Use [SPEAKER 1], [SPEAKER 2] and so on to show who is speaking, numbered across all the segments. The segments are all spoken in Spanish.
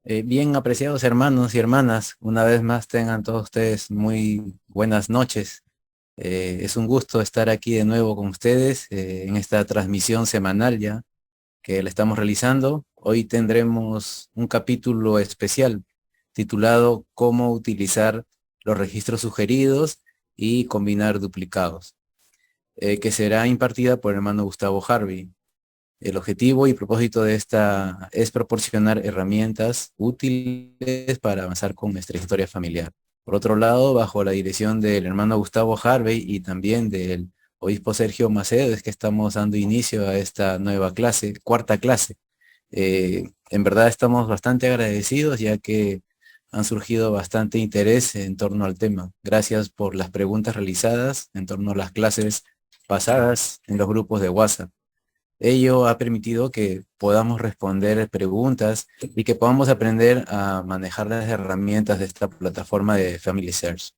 [SPEAKER 1] Bien apreciados hermanos y hermanas, una vez más tengan todos ustedes muy buenas noches. Es un gusto estar aquí de nuevo con ustedes en esta transmisión semanal ya que le estamos realizando. Hoy tendremos un capítulo especial titulado Cómo utilizar los registros sugeridos y combinar duplicados, que será impartida por el hermano Gustavo Harvey. El objetivo y propósito de esta es proporcionar herramientas útiles para avanzar con nuestra historia familiar. Por otro lado, bajo la dirección del hermano Gustavo Harvey y también del obispo Sergio Macedo, es que estamos dando inicio a esta nueva clase, cuarta clase. En verdad estamos bastante agradecidos ya que han surgido bastante interés en torno al tema. Gracias por las preguntas realizadas en torno a las clases pasadas en los grupos de WhatsApp. Ello ha permitido que podamos responder preguntas y que podamos aprender a manejar las herramientas de esta plataforma de Family Search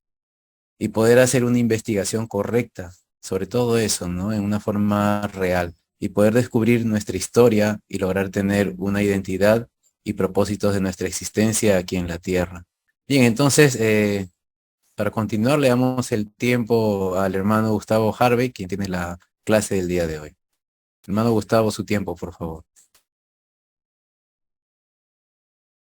[SPEAKER 1] y poder hacer una investigación correcta sobre todo eso, ¿no? En una forma real y poder descubrir nuestra historia y lograr tener una identidad y propósitos de nuestra existencia aquí en la Tierra. Bien, entonces, para continuar, le damos el tiempo al hermano Gustavo Harvey, quien tiene la clase del día de hoy. Hermano Gustavo, su tiempo, por favor.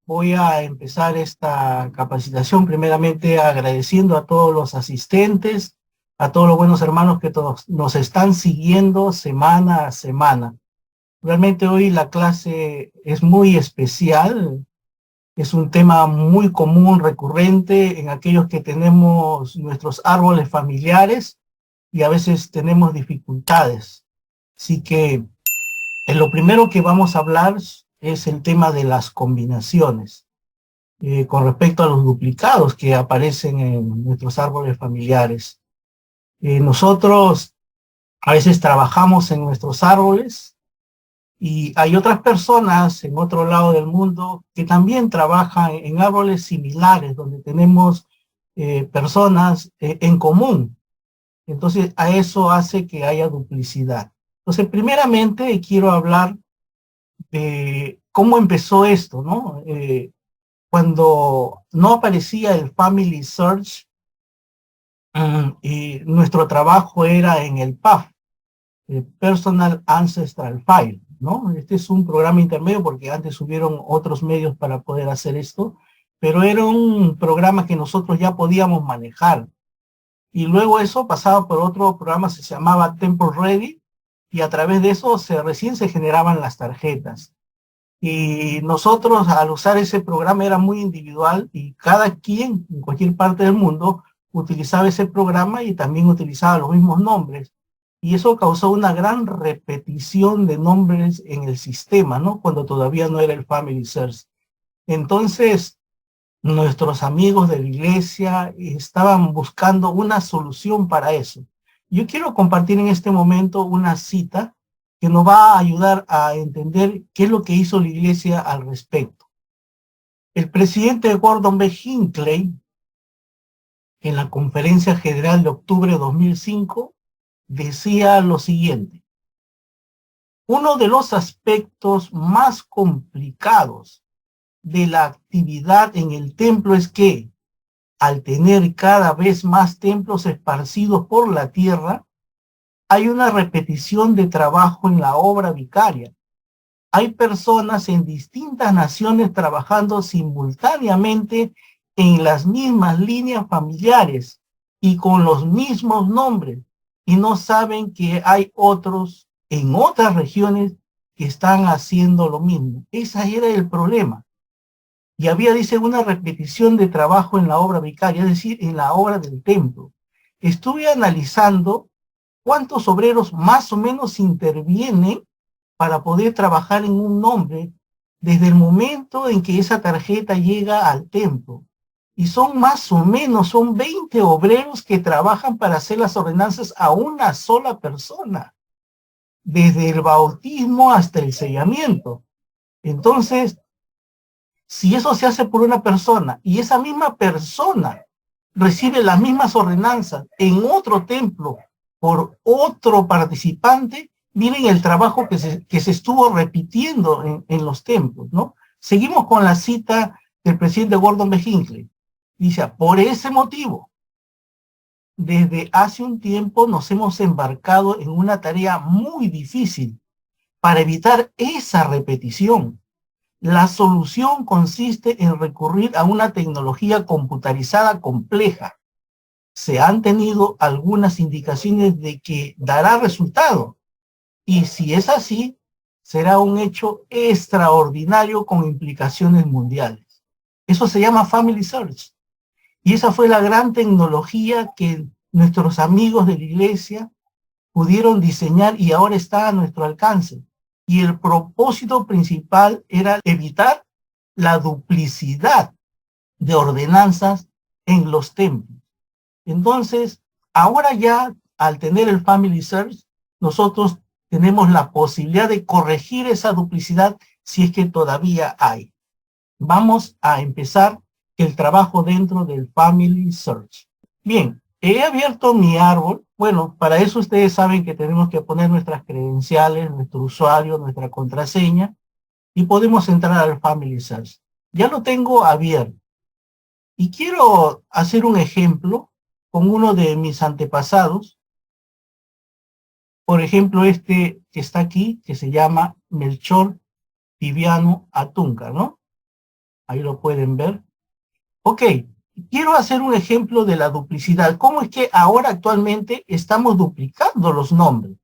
[SPEAKER 2] Voy a empezar esta capacitación primeramente agradeciendo a todos los asistentes, a todos los buenos hermanos que todos nos están siguiendo semana a semana. Realmente hoy la clase es muy especial, es un tema muy común, recurrente en aquellos que tenemos nuestros árboles familiares y a veces tenemos dificultades. Así que lo primero que vamos a hablar es el tema de las combinaciones. Con respecto a los duplicados que aparecen en nuestros árboles familiares. Nosotros a veces trabajamos en nuestros árboles y hay otras personas en otro lado del mundo que también trabajan en árboles similares, donde tenemos personas en común. Entonces, a eso hace que haya duplicidad. Entonces, primeramente quiero hablar de cómo empezó esto, ¿no? Cuando no aparecía el Family Search, y nuestro trabajo era en el PAF, el Personal Ancestral File, ¿no? Este es un programa intermedio porque antes hubieron otros medios para poder hacer esto, pero era un programa que nosotros ya podíamos manejar. Y luego eso pasaba por otro programa que se llamaba Temple Ready, y a través de eso recién se generaban las tarjetas. Y nosotros al usar ese programa era muy individual y cada quien en cualquier parte del mundo utilizaba ese programa y también utilizaba los mismos nombres. Y eso causó una gran repetición de nombres en el sistema, ¿no? Cuando todavía no era el Family Search. Entonces, nuestros amigos de la iglesia estaban buscando una solución para eso. Yo quiero compartir en este momento una cita que nos va a ayudar a entender qué es lo que hizo la iglesia al respecto. El presidente Gordon B. Hinckley, en la Conferencia General de octubre de 2005, decía lo siguiente: uno de los aspectos más complicados de la actividad en el templo es que, al tener cada vez más templos esparcidos por la tierra, hay una repetición de trabajo en la obra vicaria. Hay personas en distintas naciones trabajando simultáneamente en las mismas líneas familiares y con los mismos nombres, y no saben que hay otros en otras regiones que están haciendo lo mismo. Ese era el problema. Y había, dice, una repetición de trabajo en la obra vicaria, es decir, en la obra del templo. Estuve analizando cuántos obreros más o menos intervienen para poder trabajar en un nombre desde el momento en que esa tarjeta llega al templo. Y son más o menos, son 20 obreros que trabajan para hacer las ordenanzas a una sola persona, desde el bautismo hasta el sellamiento. Entonces, si eso se hace por una persona y esa misma persona recibe las mismas ordenanzas en otro templo por otro participante, miren el trabajo que se estuvo repitiendo en los templos, ¿no? Seguimos con la cita del presidente Gordon B. Hinckley. Dice, por ese motivo, desde hace un tiempo nos hemos embarcado en una tarea muy difícil para evitar esa repetición. La solución consiste en recurrir a una tecnología computarizada compleja. Se han tenido algunas indicaciones de que dará resultado, y si es así, será un hecho extraordinario con implicaciones mundiales. Eso se llama Family Search. Y esa fue la gran tecnología que nuestros amigos de la iglesia pudieron diseñar y ahora está a nuestro alcance. Y el propósito principal era evitar la duplicidad de ordenanzas en los templos. Entonces, ahora ya al tener el Family Search, nosotros tenemos la posibilidad de corregir esa duplicidad si es que todavía hay. Vamos a empezar el trabajo dentro del Family Search. Bien, he abierto mi árbol. Bueno, para eso ustedes saben que tenemos que poner nuestras credenciales, nuestro usuario, nuestra contraseña, y podemos entrar al Family Search. Ya lo tengo abierto. Y quiero hacer un ejemplo con uno de mis antepasados. Por ejemplo, este que está aquí, que se llama Melchor Viviano Atunca, ¿no? Ahí lo pueden ver. Ok, quiero hacer un ejemplo de la duplicidad. ¿Cómo es que ahora actualmente estamos duplicando los nombres?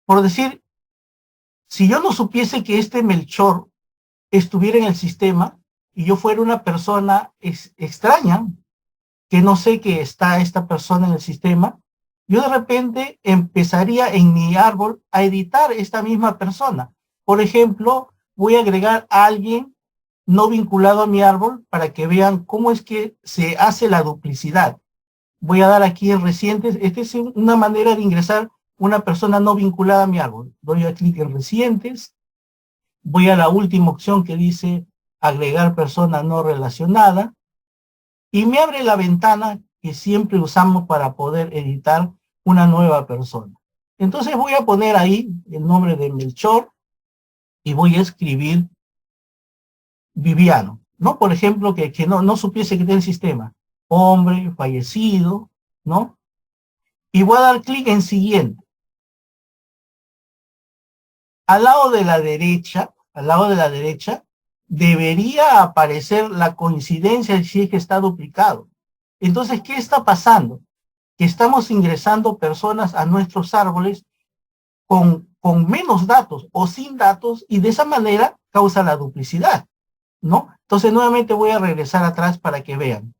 [SPEAKER 2] Por decir, si yo no supiese que este Melchor estuviera en el sistema y yo fuera una persona extraña, que no sé que está esta persona en el sistema, yo de repente empezaría en mi árbol a editar esta misma persona. Por ejemplo, voy a agregar a alguien no vinculado a mi árbol para que vean cómo es que se hace la duplicidad. Voy a dar aquí en recientes. Esta es una manera de ingresar una persona no vinculada a mi árbol. Doy a clic en recientes. Voy a la última opción que dice agregar persona no relacionada. Y me abre la ventana que siempre usamos para poder editar una nueva persona. Entonces voy a poner ahí el nombre de Melchor y voy a escribir Viviano, ¿no? Por ejemplo, que no supiese que tiene el sistema. Hombre, fallecido, ¿no? Y voy a dar clic en siguiente. Al lado de la derecha, debería aparecer la coincidencia si es que está duplicado. Entonces, ¿qué está pasando? Que estamos ingresando personas a nuestros árboles con menos datos o sin datos y de esa manera causa la duplicidad, ¿no? Entonces nuevamente voy a regresar atrás para que vean.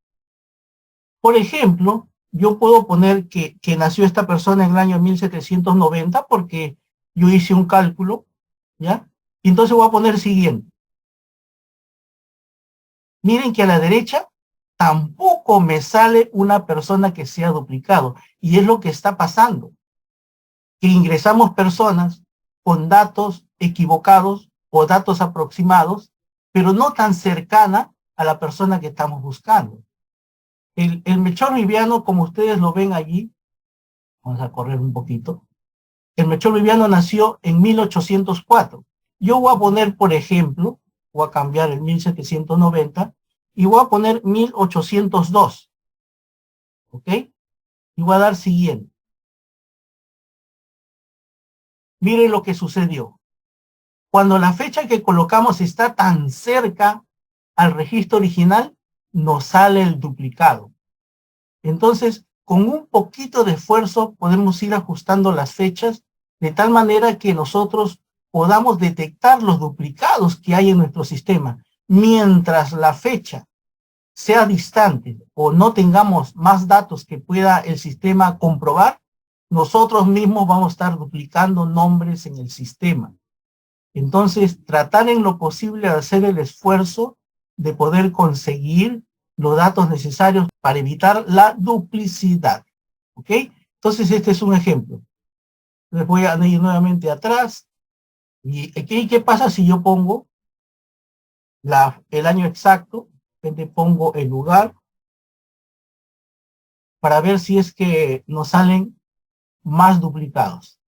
[SPEAKER 2] Por ejemplo, yo puedo poner que nació esta persona en el año 1790 porque yo hice un cálculo, ¿ya? Y entonces voy a poner siguiente. Miren que a la derecha tampoco me sale una persona que sea duplicado. Y es lo que está pasando. Que ingresamos personas con datos equivocados o datos aproximados, pero no tan cercana a la persona que estamos buscando. El Melchor Viviano, como ustedes lo ven allí, vamos a correr un poquito, el Melchor Viviano nació en 1804. Yo voy a poner, por ejemplo, voy a cambiar el 1790 y voy a poner 1802. ¿Ok? Y voy a dar siguiente. Miren lo que sucedió. Cuando la fecha que colocamos está tan cerca al registro original, nos sale el duplicado. Entonces, con un poquito de esfuerzo podemos ir ajustando las fechas de tal manera que nosotros podamos detectar los duplicados que hay en nuestro sistema. Mientras la fecha sea distante o no tengamos más datos que pueda el sistema comprobar, nosotros mismos vamos a estar duplicando nombres en el sistema. Entonces, tratar en lo posible de hacer el esfuerzo de poder conseguir los datos necesarios para evitar la duplicidad. ¿Ok? Entonces, este es un ejemplo. Les voy a ir nuevamente atrás. ¿Y qué pasa si yo pongo el año exacto? Pongo el lugar para ver si es que nos salen más duplicados,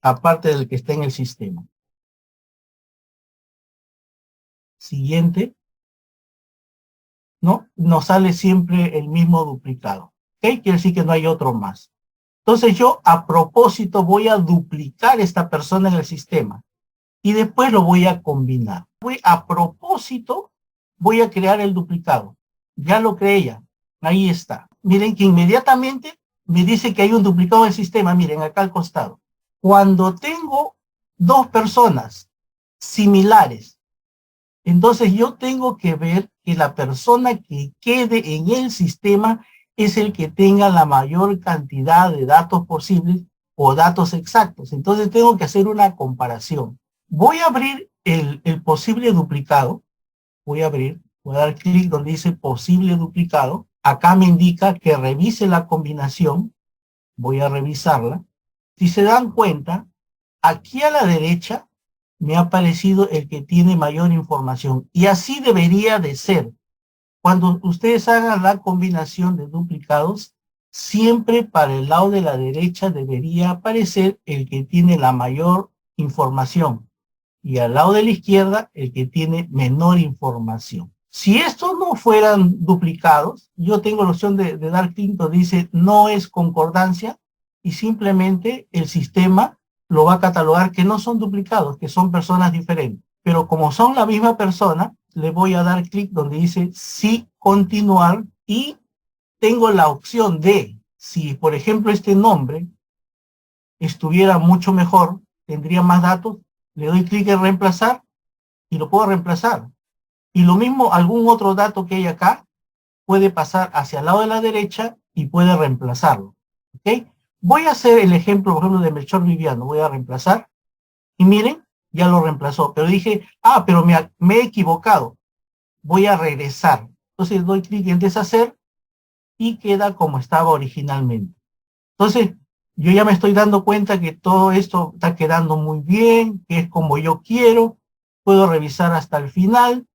[SPEAKER 2] aparte del que está en el sistema. siguiente, ¿no? Nos sale siempre el mismo duplicado. ¿Ok? Quiere decir que no hay otro más. Entonces yo a propósito voy a duplicar esta persona en el sistema y después lo voy a combinar. A propósito voy a crear el duplicado. Ya lo creé ya. Ahí está. Miren que inmediatamente me dice que hay un duplicado del sistema. Miren acá al costado. Cuando tengo dos personas similares, entonces yo tengo que ver que la persona que quede en el sistema es el que tenga la mayor cantidad de datos posibles o datos exactos. Entonces tengo que hacer una comparación. Voy a abrir el posible duplicado. Voy a dar clic donde dice posible duplicado. Acá me indica que revise la combinación. Voy a revisarla. Si se dan cuenta, aquí a la derecha me ha aparecido el que tiene mayor información. Y así debería de ser. Cuando ustedes hagan la combinación de duplicados, siempre para el lado de la derecha debería aparecer el que tiene la mayor información. Y al lado de la izquierda, el que tiene menor información. Si estos no fueran duplicados, yo tengo la opción de dar clic donde dice no es concordancia y simplemente el sistema lo va a catalogar que no son duplicados, que son personas diferentes. Pero como son la misma persona, le voy a dar clic donde dice sí continuar y tengo la opción de, si por ejemplo este nombre estuviera mucho mejor, tendría más datos, le doy clic en reemplazar y lo puedo reemplazar. Y lo mismo, algún otro dato que hay acá puede pasar hacia el lado de la derecha y puede reemplazarlo. ¿Ok? Voy a hacer el ejemplo, por ejemplo, de Melchor Viviano. Voy a reemplazar y miren, ya lo reemplazó. Pero dije, pero me he equivocado. Voy a regresar. Entonces doy clic en deshacer y queda como estaba originalmente. Entonces, yo ya me estoy dando cuenta que todo esto está quedando muy bien, que es como yo quiero. Puedo revisar hasta el final.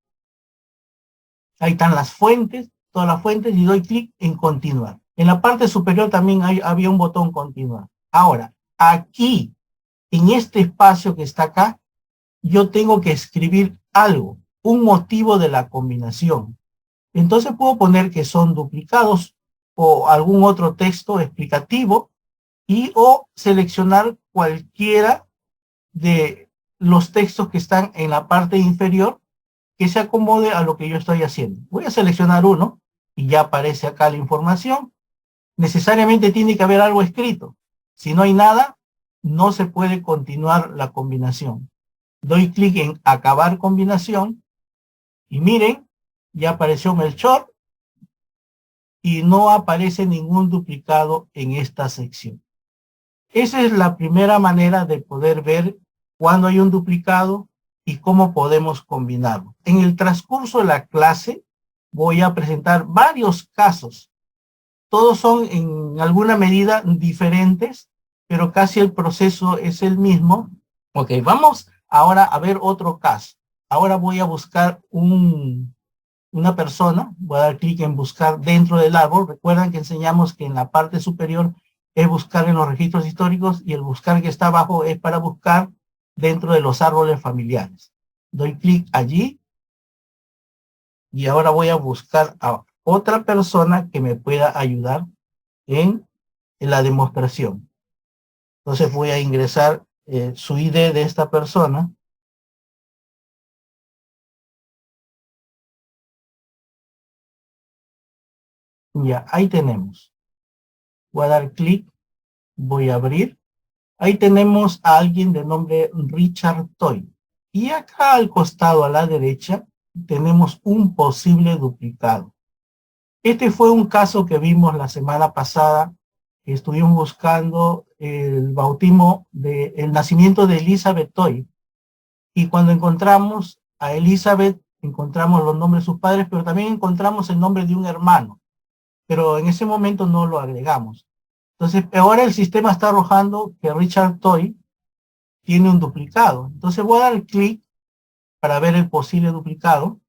[SPEAKER 2] Ahí están las fuentes, todas las fuentes, y doy clic en continuar. En la parte superior también había un botón continuar. Ahora, aquí, en este espacio que está acá, yo tengo que escribir algo, un motivo de la combinación. Entonces puedo poner que son duplicados o algún otro texto explicativo o seleccionar cualquiera de los textos que están en la parte inferior que se acomode a lo que yo estoy haciendo. Voy a seleccionar uno y ya aparece acá la información. Necesariamente tiene que haber algo escrito. Si no hay nada, no se puede continuar la combinación. Doy clic en acabar combinación y miren, ya apareció Melchor y no aparece ningún duplicado en esta sección. Esa es la primera manera de poder ver cuando hay un duplicado y cómo podemos combinarlo. En el transcurso de la clase voy a presentar varios casos. Todos son en alguna medida diferentes, pero casi el proceso es el mismo. Ok, vamos ahora a ver otro caso. Ahora voy a buscar una persona. Voy a dar clic en buscar dentro del árbol. Recuerdan que enseñamos que en la parte superior es buscar en los registros históricos y el buscar que está abajo es para buscar dentro de los árboles familiares. Doy clic allí y ahora voy a buscar a otra persona que me pueda ayudar en la demostración. Entonces voy a ingresar su ID de esta persona. Ya, ahí tenemos. Voy a dar clic, voy a abrir. Ahí tenemos a alguien de nombre Richard Toy. Y acá al costado a la derecha tenemos un posible duplicado. Este fue un caso que vimos la semana pasada. Estuvimos buscando el bautismo el nacimiento de Elizabeth Toy. Y cuando encontramos a Elizabeth, encontramos los nombres de sus padres, pero también encontramos el nombre de un hermano. Pero en ese momento no lo agregamos. Entonces, ahora el sistema está arrojando que Richard Toy tiene un duplicado. Entonces voy a dar clic para ver el posible duplicado.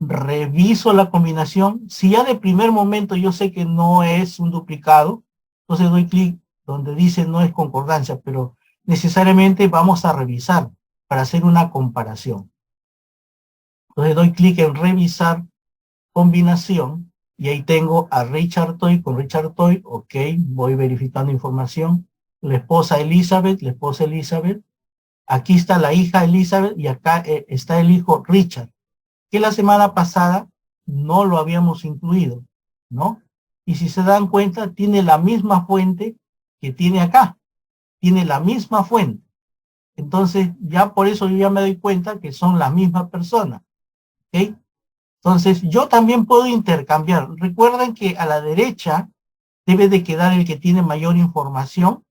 [SPEAKER 2] Reviso la combinación. Si ya de primer momento yo sé que no es un duplicado, entonces doy clic donde dice no es concordancia, pero necesariamente vamos a revisar para hacer una comparación. Entonces doy clic en revisar combinación y ahí tengo a Richard Toy con Richard Toy. Ok, voy verificando información. La esposa Elizabeth. Aquí está la hija Elizabeth y acá está el hijo Richard, que la semana pasada no lo habíamos incluido, ¿no? Y si se dan cuenta, tiene la misma fuente que tiene acá. Tiene la misma fuente. Entonces, ya por eso yo ya me doy cuenta que son la misma persona. ¿Ok? Entonces, yo también puedo intercambiar. Recuerden que a la derecha debe de quedar el que tiene mayor información.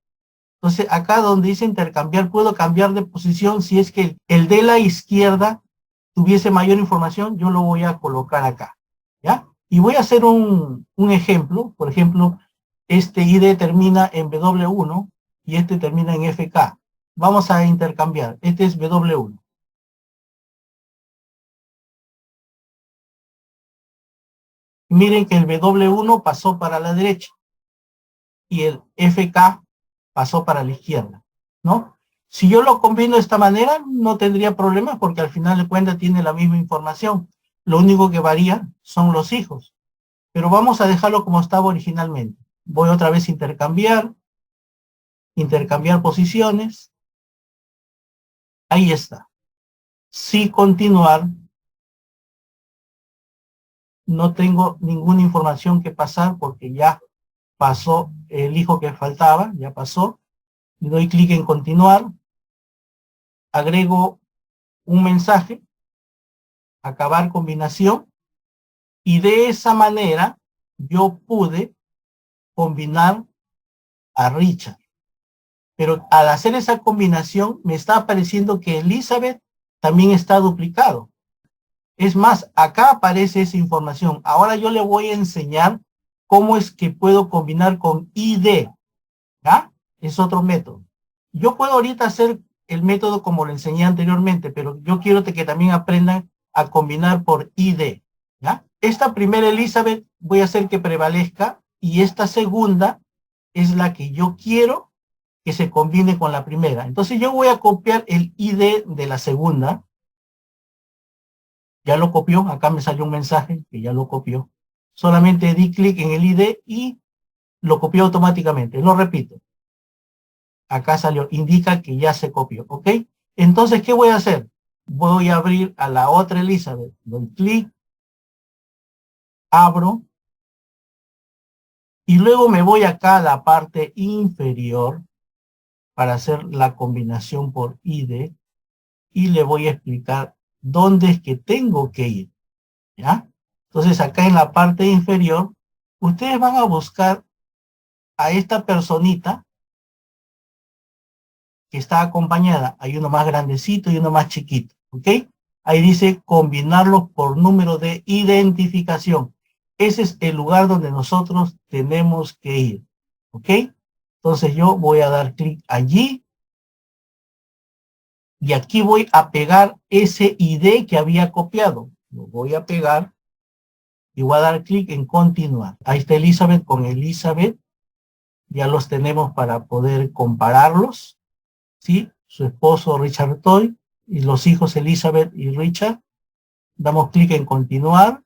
[SPEAKER 2] Entonces, acá donde dice intercambiar, puedo cambiar de posición. Si es que el de la izquierda tuviese mayor información, yo lo voy a colocar acá. ¿Ya? Y voy a hacer un ejemplo. Por ejemplo, este ID termina en W1 y este termina en FK. Vamos a intercambiar. Este es W1. Miren que el W1 pasó para la derecha y el FK pasó para la izquierda, ¿no? Si yo lo combino de esta manera, no tendría problemas porque al final de cuentas tiene la misma información. Lo único que varía son los hijos. Pero vamos a dejarlo como estaba originalmente. Voy otra vez a intercambiar posiciones. Ahí está. Si continuar, no tengo ninguna información que pasar porque ya pasó el hijo que faltaba, ya pasó. Le doy clic en continuar, agrego un mensaje, acabar combinación, y de esa manera yo pude combinar a Richard. Pero al hacer esa combinación me está apareciendo que Elizabeth también está duplicado. Es más, acá aparece esa información. Ahora yo le voy a enseñar cómo es que puedo combinar con ID. ¿Ya? Es otro método. Yo puedo ahorita hacer el método como lo enseñé anteriormente, pero yo quiero que también aprendan a combinar por ID. ¿Ya? Esta primera Elizabeth voy a hacer que prevalezca y esta segunda es la que yo quiero que se combine con la primera. Entonces yo voy a copiar el ID de la segunda. Ya lo copió, acá me salió un mensaje que ya lo copió. Solamente di clic en el ID y lo copió automáticamente. Lo repito. Acá salió, indica que ya se copió, ¿ok? Entonces, ¿qué voy a hacer? Voy a abrir a la otra Elizabeth. Doy clic, abro, y luego me voy acá a la parte inferior para hacer la combinación por ID y le voy a explicar dónde es que tengo que ir, ¿ya? Entonces, acá en la parte inferior, ustedes van a buscar a esta personita que está acompañada. Hay uno más grandecito y uno más chiquito, ¿ok? Ahí dice combinarlos por número de identificación. Ese es el lugar donde nosotros tenemos que ir, ¿ok? Entonces yo voy a dar clic allí y aquí voy a pegar ese ID que había copiado. Lo voy a pegar y voy a dar clic en continuar. Ahí está Elizabeth con Elizabeth. Ya los tenemos para poder compararlos, ¿sí? Su esposo Richard Toy y los hijos Elizabeth y Richard. Damos clic en continuar.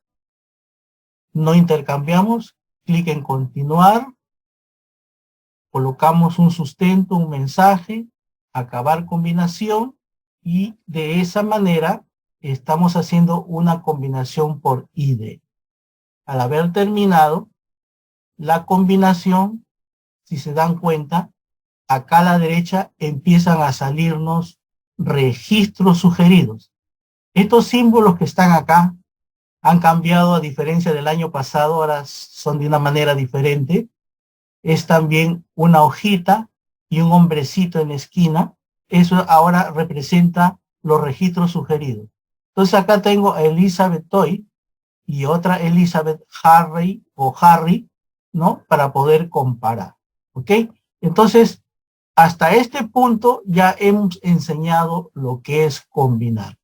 [SPEAKER 2] No intercambiamos. Clic en continuar. Colocamos un sustento, un mensaje, acabar combinación y de esa manera estamos haciendo una combinación por ID. Al haber terminado la combinación, si se dan cuenta, acá a la derecha empiezan a salirnos registros sugeridos. Estos símbolos que están acá han cambiado a diferencia del año pasado, ahora son de una manera diferente. Es también una hojita y un hombrecito en la esquina. Eso ahora representa los registros sugeridos. Entonces acá tengo a Elizabeth Toy y otra Elizabeth Harry o Harry, ¿no? Para poder comparar. ¿Ok? Entonces, hasta este punto ya hemos enseñado lo que es combinar.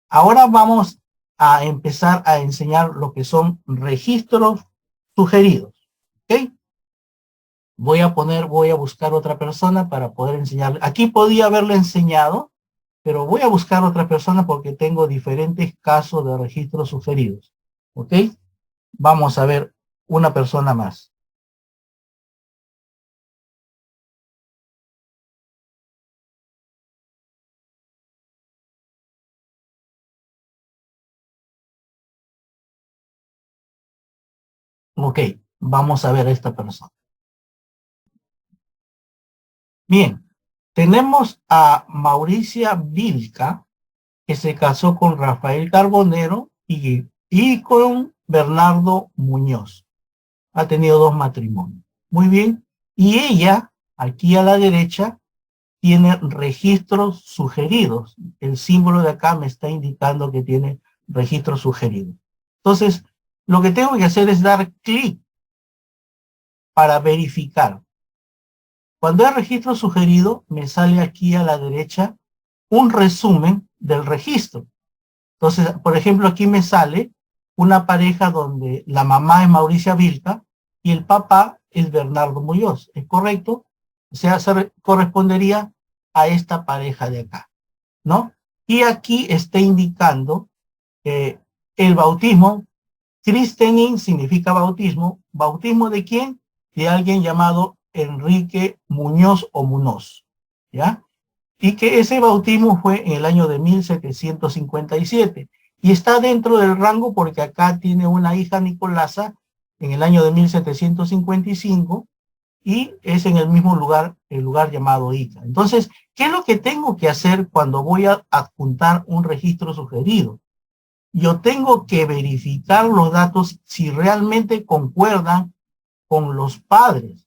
[SPEAKER 2] Ahora vamos a empezar a enseñar lo que son registros sugeridos. ¿Ok? Voy a buscar otra persona para poder enseñarle. Aquí podía haberle enseñado pero voy a buscar otra persona porque tengo diferentes casos de registros sugeridos. ¿Ok? Vamos a ver una persona más. Ok, vamos a ver a esta persona. Bien, tenemos a Mauricia Vilca, que se casó con Rafael Carbonero y con Bernardo Muñoz. Ha tenido 2 matrimonios. Muy bien. Y ella, aquí a la derecha, tiene registros sugeridos. El símbolo de acá me está indicando que tiene registros sugeridos. Entonces, lo que tengo que hacer es dar clic para verificar. Cuando hay registro sugerido, me sale aquí a la derecha un resumen del registro. Entonces, por ejemplo, aquí me sale una pareja donde la mamá es Mauricia Vilca y el papá es Bernardo Muñoz. ¿Es correcto? O sea, correspondería a esta pareja de acá, ¿no? Y aquí está indicando el bautismo. Christening significa bautismo. ¿Bautismo de quién? De alguien llamado Enrique Muñoz o Munoz, ¿ya? Y que ese bautismo fue en el año de 1757. Y está dentro del rango porque acá tiene una hija Nicolasa en el año de 1755 y es en el mismo lugar, el lugar llamado Ica. Entonces, ¿qué es lo que tengo que hacer cuando voy a adjuntar un registro sugerido? Yo tengo que verificar los datos si realmente concuerdan con los padres,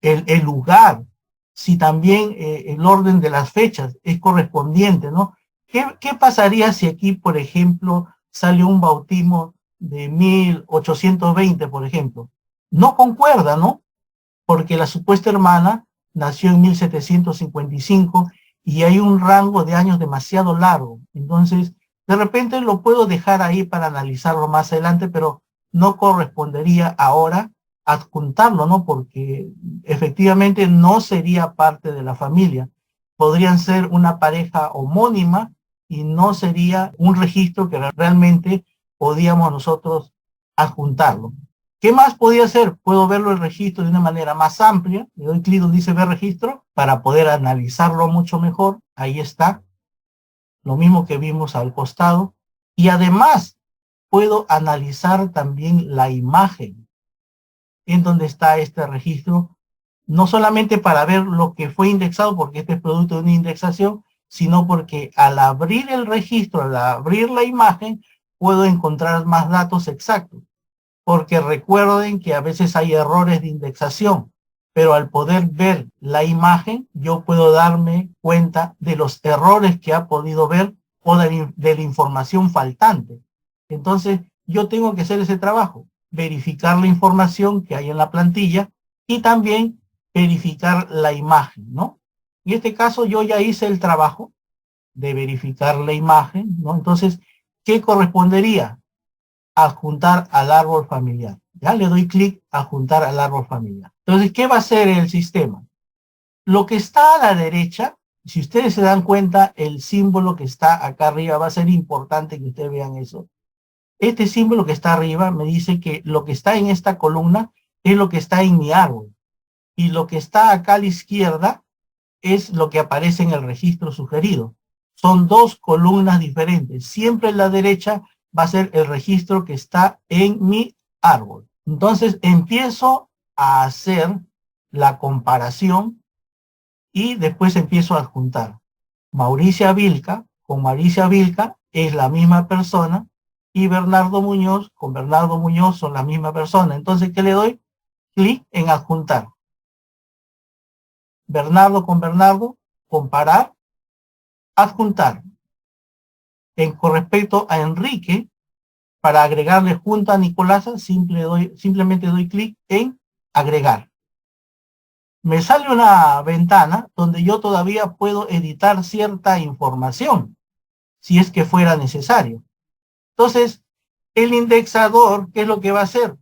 [SPEAKER 2] el lugar, si también el orden de las fechas es correspondiente, ¿no? ¿Qué pasaría si aquí, por ejemplo, sale un bautismo de 1820, por ejemplo? No concuerda, ¿no? Porque la supuesta hermana nació en 1755 y hay un rango de años demasiado largo. Entonces, de repente lo puedo dejar ahí para analizarlo más adelante, pero no correspondería ahora adjuntarlo, ¿no? Porque efectivamente no sería parte de la familia. Podrían ser una pareja homónima y no sería un registro que realmente podíamos nosotros adjuntarlo. ¿Qué más podía hacer? Puedo verlo el registro de una manera más amplia. Le doy clic donde dice ver registro para poder analizarlo mucho mejor. Ahí está. Lo mismo que vimos al costado. Y además puedo analizar también la imagen en donde está este registro. No solamente para ver lo que fue indexado, porque este es producto de una indexación, sino porque al abrir el registro, al abrir la imagen, puedo encontrar más datos exactos. Porque recuerden que a veces hay errores de indexación, pero al poder ver la imagen, yo puedo darme cuenta de los errores que ha podido ver o de la información faltante. Entonces, yo tengo que hacer ese trabajo, verificar la información que hay en la plantilla y también verificar la imagen, ¿no? En este caso, yo ya hice el trabajo de verificar la imagen, ¿no? Entonces, ¿qué correspondería? Adjuntar al árbol familiar. Ya le doy clic a adjuntar al árbol familiar. Entonces, ¿qué va a hacer el sistema? Lo que está a la derecha, si ustedes se dan cuenta, el símbolo que está acá arriba, va a ser importante que ustedes vean eso. Este símbolo que está arriba me dice que lo que está en esta columna es lo que está en mi árbol. Y lo que está acá a la izquierda es lo que aparece en el registro sugerido. Son 2 columnas diferentes. Siempre en la derecha va a ser el registro que está en mi árbol. Entonces empiezo a hacer la comparación y después empiezo a adjuntar. Mauricia Vilca con Mauricia Vilca es la misma persona y Bernardo Muñoz con Bernardo Muñoz son la misma persona. Entonces, ¿qué le doy? Clic en adjuntar. Bernardo con Bernardo, comparar, adjuntar. Con respecto a Enrique, para agregarle junto a Nicolasa, simplemente doy clic en agregar. Me sale una ventana donde yo todavía puedo editar cierta información, si es que fuera necesario. Entonces, el indexador, ¿qué es lo que va a hacer?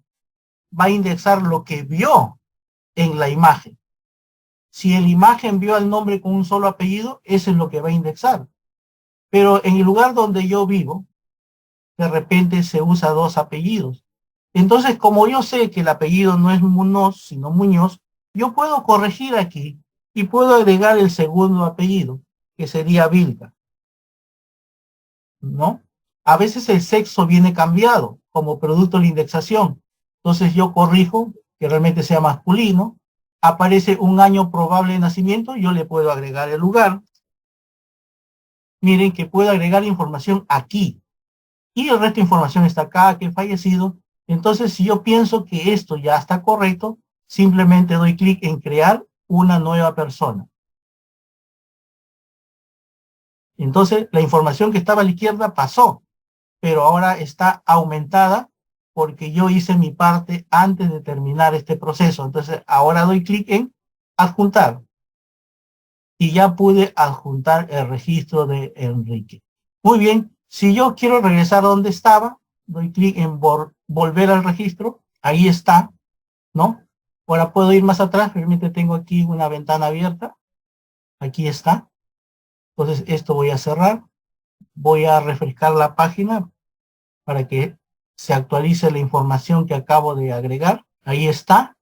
[SPEAKER 2] Va a indexar lo que vio en la imagen. si en la imagen vio al nombre con un solo apellido, eso es lo que va a indexar. Pero en el lugar donde yo vivo, de repente se usa dos apellidos. Entonces, como yo sé que el apellido no es Munoz, sino Muñoz, yo puedo corregir aquí y puedo agregar el segundo apellido, que sería Vilca, ¿no? A veces el sexo viene cambiado como producto de la indexación. Entonces yo corrijo que realmente sea masculino, aparece un año probable de nacimiento, yo le puedo agregar el lugar. Miren que puedo agregar información aquí. Y el resto de información está acá, que he fallecido. Entonces, si yo pienso que esto ya está correcto, simplemente doy clic en crear una nueva persona. Entonces, la información que estaba a la izquierda pasó, pero ahora está aumentada porque yo hice mi parte antes de terminar este proceso. Entonces, ahora doy clic en adjuntar. Y ya pude adjuntar el registro de Enrique. Muy bien, si yo quiero regresar a donde estaba, doy clic en volver al registro, ahí está, ¿no? Ahora puedo ir más atrás, realmente tengo aquí una ventana abierta, aquí está. Entonces esto voy a cerrar, voy a refrescar la página para que se actualice la información que acabo de agregar. Ahí está,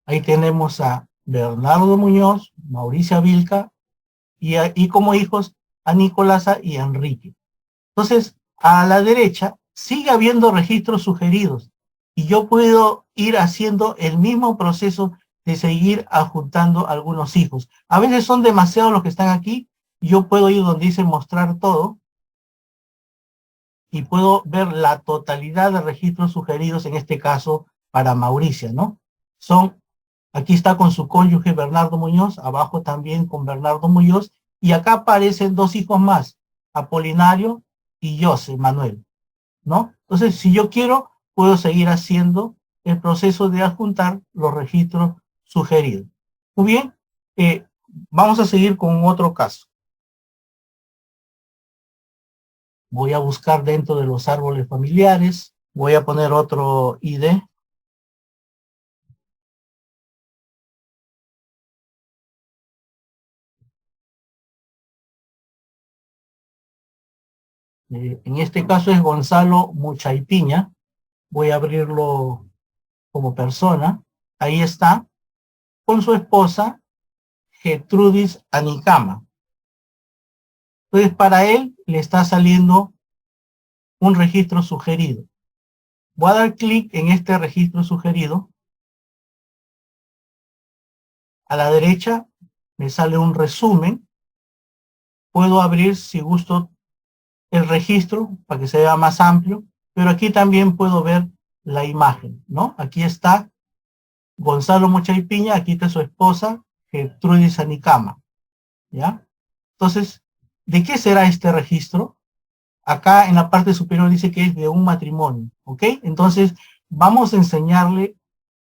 [SPEAKER 2] ahí tenemos a Bernardo Muñoz, Mauricia Vilca, y como hijos a Nicolasa y a Enrique. Entonces, a la derecha sigue habiendo registros sugeridos y yo puedo ir haciendo el mismo proceso de seguir adjuntando algunos hijos. A veces son demasiados los que están aquí, yo puedo ir donde dice mostrar todo y puedo ver la totalidad de registros sugeridos, en este caso para Mauricia, ¿no? Aquí está con su cónyuge Bernardo Muñoz, abajo también con Bernardo Muñoz, y acá aparecen dos hijos más, Apolinario y José Manuel, ¿no? Entonces, si yo quiero, puedo seguir haciendo el proceso de adjuntar los registros sugeridos. Muy bien, vamos a seguir con otro caso. Voy a buscar dentro de los árboles familiares, voy a poner otro ID. En este caso es Gonzalo Muchaipiña. Voy a abrirlo como persona. Ahí está, con su esposa Gertrudis Anicama. Entonces para él le está saliendo un registro sugerido. Voy a dar clic en este registro sugerido. A la derecha me sale un resumen. Puedo abrir, si gusto, el registro para que se vea más amplio, pero aquí también puedo ver la imagen, ¿no? Aquí está Gonzalo Muchaipiña, aquí está su esposa, Gertrudis Anicama, ¿ya? Entonces, ¿de qué será este registro? Acá en la parte superior dice que es de un matrimonio, ¿ok? Entonces, vamos a enseñarle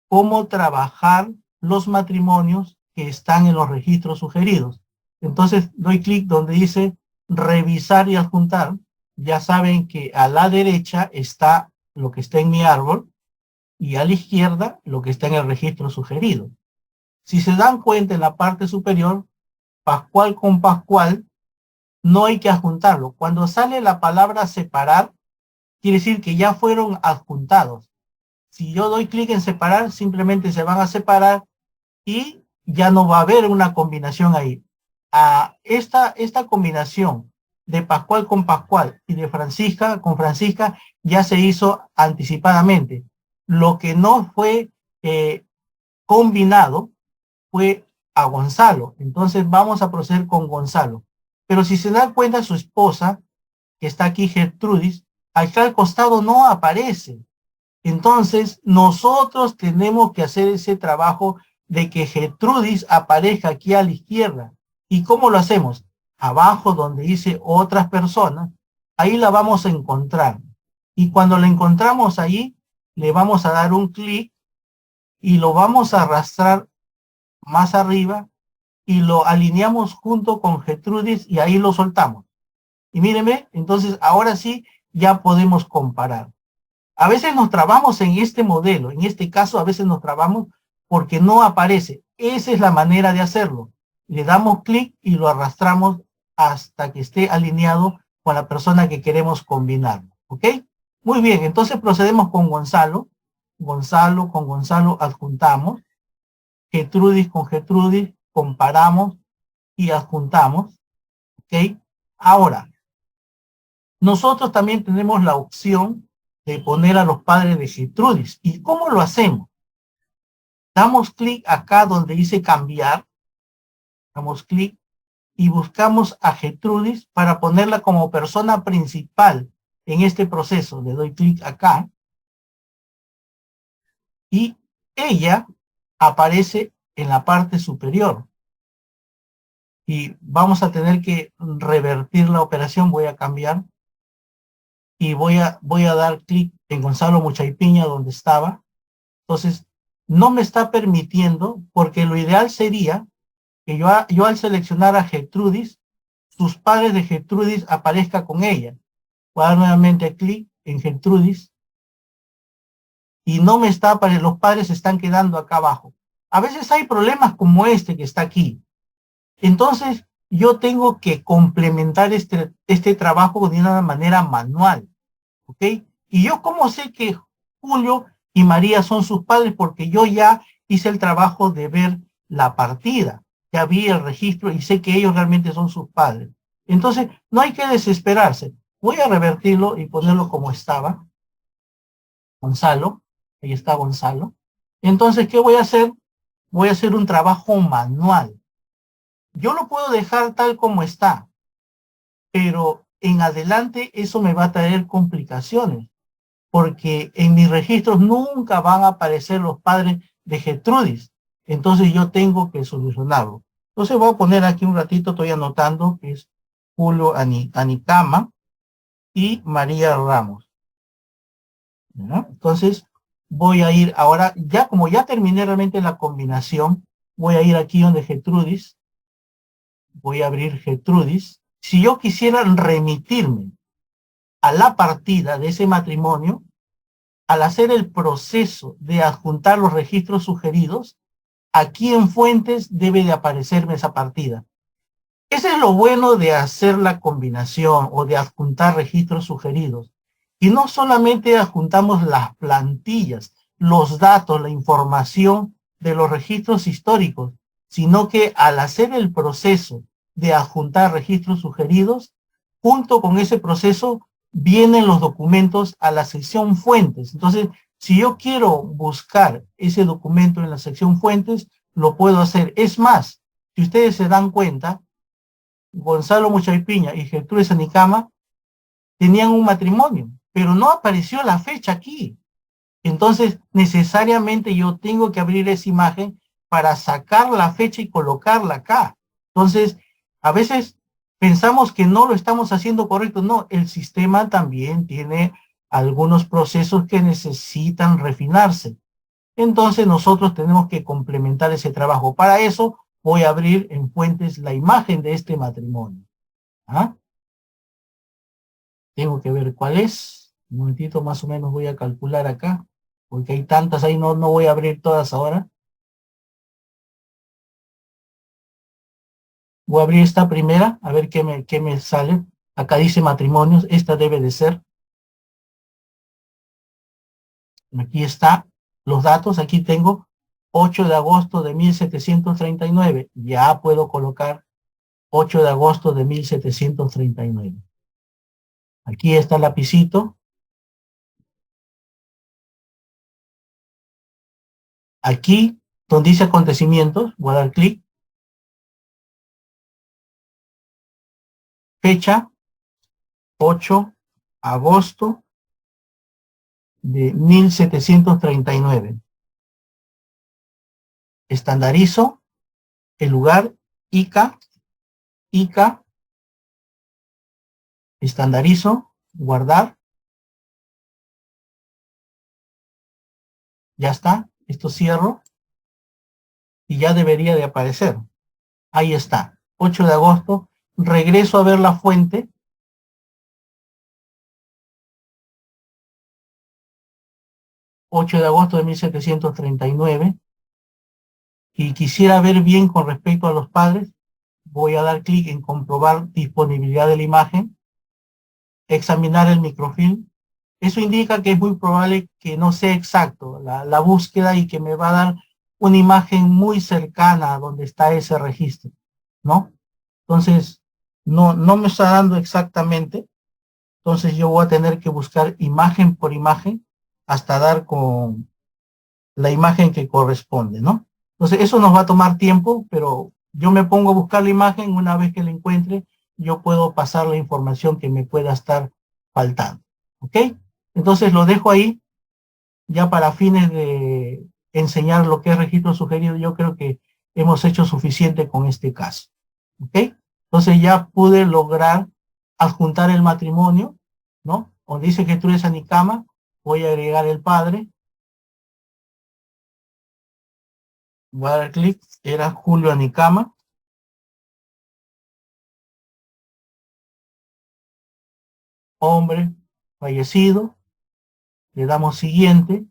[SPEAKER 2] cómo trabajar los matrimonios que están en los registros sugeridos. Entonces, doy clic donde dice revisar y adjuntar. Ya saben que a la derecha está lo que está en mi árbol y a la izquierda lo que está en el registro sugerido. Si se dan cuenta en la parte superior, Pascual con Pascual, no hay que adjuntarlo. Cuando sale la palabra separar, quiere decir que ya fueron adjuntados. Si yo doy clic en separar, simplemente se van a separar y ya no va a haber una combinación ahí. Esta combinación de Pascual con Pascual y de Francisca con Francisca ya se hizo anticipadamente. Lo que no fue combinado fue a Gonzalo. Entonces vamos a proceder con Gonzalo. Pero si se dan cuenta, su esposa, que está aquí, Gertrudis, acá al costado no aparece. Entonces nosotros tenemos que hacer ese trabajo de que Gertrudis aparezca aquí a la izquierda. ¿Y cómo lo hacemos? Abajo donde dice otras personas, ahí la vamos a encontrar. Y cuando la encontramos ahí, le vamos a dar un clic y lo vamos a arrastrar más arriba y lo alineamos junto con Gertrudis y ahí lo soltamos. Y mírenme, entonces ahora sí ya podemos comparar. A veces nos trabamos en este modelo, en este caso a veces nos trabamos porque no aparece. esa es la manera de hacerlo. Le damos clic y lo arrastramos hasta que esté alineado con la persona que queremos combinar. ¿Ok? Muy bien, entonces procedemos con Gonzalo. Gonzalo con Gonzalo adjuntamos. Gertrudis con Gertrudis comparamos y adjuntamos. ¿Ok? Ahora, nosotros también tenemos la opción de poner a los padres de Gertrudis. ¿Y cómo lo hacemos? Damos clic acá donde dice cambiar. Damos clic y buscamos a Gertrudis para ponerla como persona principal en este proceso. Le doy clic acá y ella aparece en la parte superior. Y vamos a tener que revertir la operación. Voy a cambiar y voy a dar clic en Gonzalo Muchaypiña donde estaba. Entonces, no me está permitiendo, porque lo ideal sería que yo al seleccionar a Gertrudis, sus padres de Gertrudis aparezca con ella. Voy a dar nuevamente clic en Gertrudis y no me está apareciendo, los padres se están quedando acá abajo. A veces hay problemas como este que está aquí. Entonces, yo tengo que complementar este trabajo de una manera manual. ¿Ok? Y yo cómo sé que Julio y María son sus padres, porque yo ya hice el trabajo de ver la partida, ya vi el registro y sé que ellos realmente son sus padres. Entonces, no hay que desesperarse. Voy a revertirlo y ponerlo como estaba. Gonzalo, ahí está Gonzalo. Entonces, ¿qué voy a hacer? Voy a hacer un trabajo manual. Yo lo puedo dejar tal como está, pero en adelante eso me va a traer complicaciones, porque en mis registros nunca van a aparecer los padres de Gertrudis. Entonces yo tengo que solucionarlo. Entonces voy a poner aquí un ratito, estoy anotando, que es Julio Anicama y María Ramos. ¿No? Entonces voy a ir ahora, ya como ya terminé realmente la combinación, voy a ir aquí donde Gertrudis, voy a abrir Gertrudis. Si yo quisiera remitirme a la partida de ese matrimonio, al hacer el proceso de adjuntar los registros sugeridos, aquí en fuentes debe de aparecerme esa partida. Ese es lo bueno de hacer la combinación o de adjuntar registros sugeridos. Y no solamente adjuntamos las plantillas, los datos, la información de los registros históricos, sino que al hacer el proceso de adjuntar registros sugeridos, junto con ese proceso vienen los documentos a la sección fuentes. Entonces, si yo quiero buscar ese documento en la sección fuentes, lo puedo hacer. Es más, si ustedes se dan cuenta, Gonzalo Muchaypiña y Gertrudis Anicama tenían un matrimonio, pero no apareció la fecha aquí. Entonces, necesariamente yo tengo que abrir esa imagen para sacar la fecha y colocarla acá. Entonces, a veces pensamos que no lo estamos haciendo correcto. No, el sistema también tiene algunos procesos que necesitan refinarse. Entonces, nosotros tenemos que complementar ese trabajo. Para eso, voy a abrir en fuentes la imagen de este matrimonio. ¿Ah? Tengo que ver cuál es. Un momentito, más o menos voy a calcular acá, porque hay tantas ahí, no voy a abrir todas ahora. Voy a abrir esta primera, a ver qué me sale. Acá dice matrimonios, esta debe de ser. Aquí está los datos, aquí tengo 8 de agosto de 1739. Ya puedo colocar 8 de agosto de 1739. Aquí está el lapicito. Aquí, donde dice acontecimientos, voy a dar clic. Fecha, 8 de agosto de 1739. Estandarizo el lugar, Ica, estandarizo, guardar, ya está, esto cierro y ya debería de aparecer. Ahí está, 8 de agosto, regreso a ver la fuente, 8 de agosto de 1739, Si quisiera ver bien con respecto a los padres, voy a dar clic en comprobar disponibilidad de la imagen, examinar el microfilm. Eso indica que es muy probable que no sea exacto la búsqueda y que me va a dar una imagen muy cercana a donde está ese registro, ¿no? Entonces, no me está dando exactamente. Entonces yo voy a tener que buscar imagen por imagen hasta dar con la imagen que corresponde, ¿no? Entonces eso nos va a tomar tiempo, pero yo me pongo a buscar la imagen, una vez que la encuentre, yo puedo pasar la información que me pueda estar faltando, ¿ok? Entonces lo dejo ahí, ya para fines de enseñar lo que es registro sugerido. Yo creo que hemos hecho suficiente con este caso, ¿ok? Entonces ya pude lograr adjuntar el matrimonio, ¿no? Donde dice que tú eres Anicama, voy a agregar el padre, voy a dar clic, era Julio Anicama, hombre, fallecido, le damos siguiente,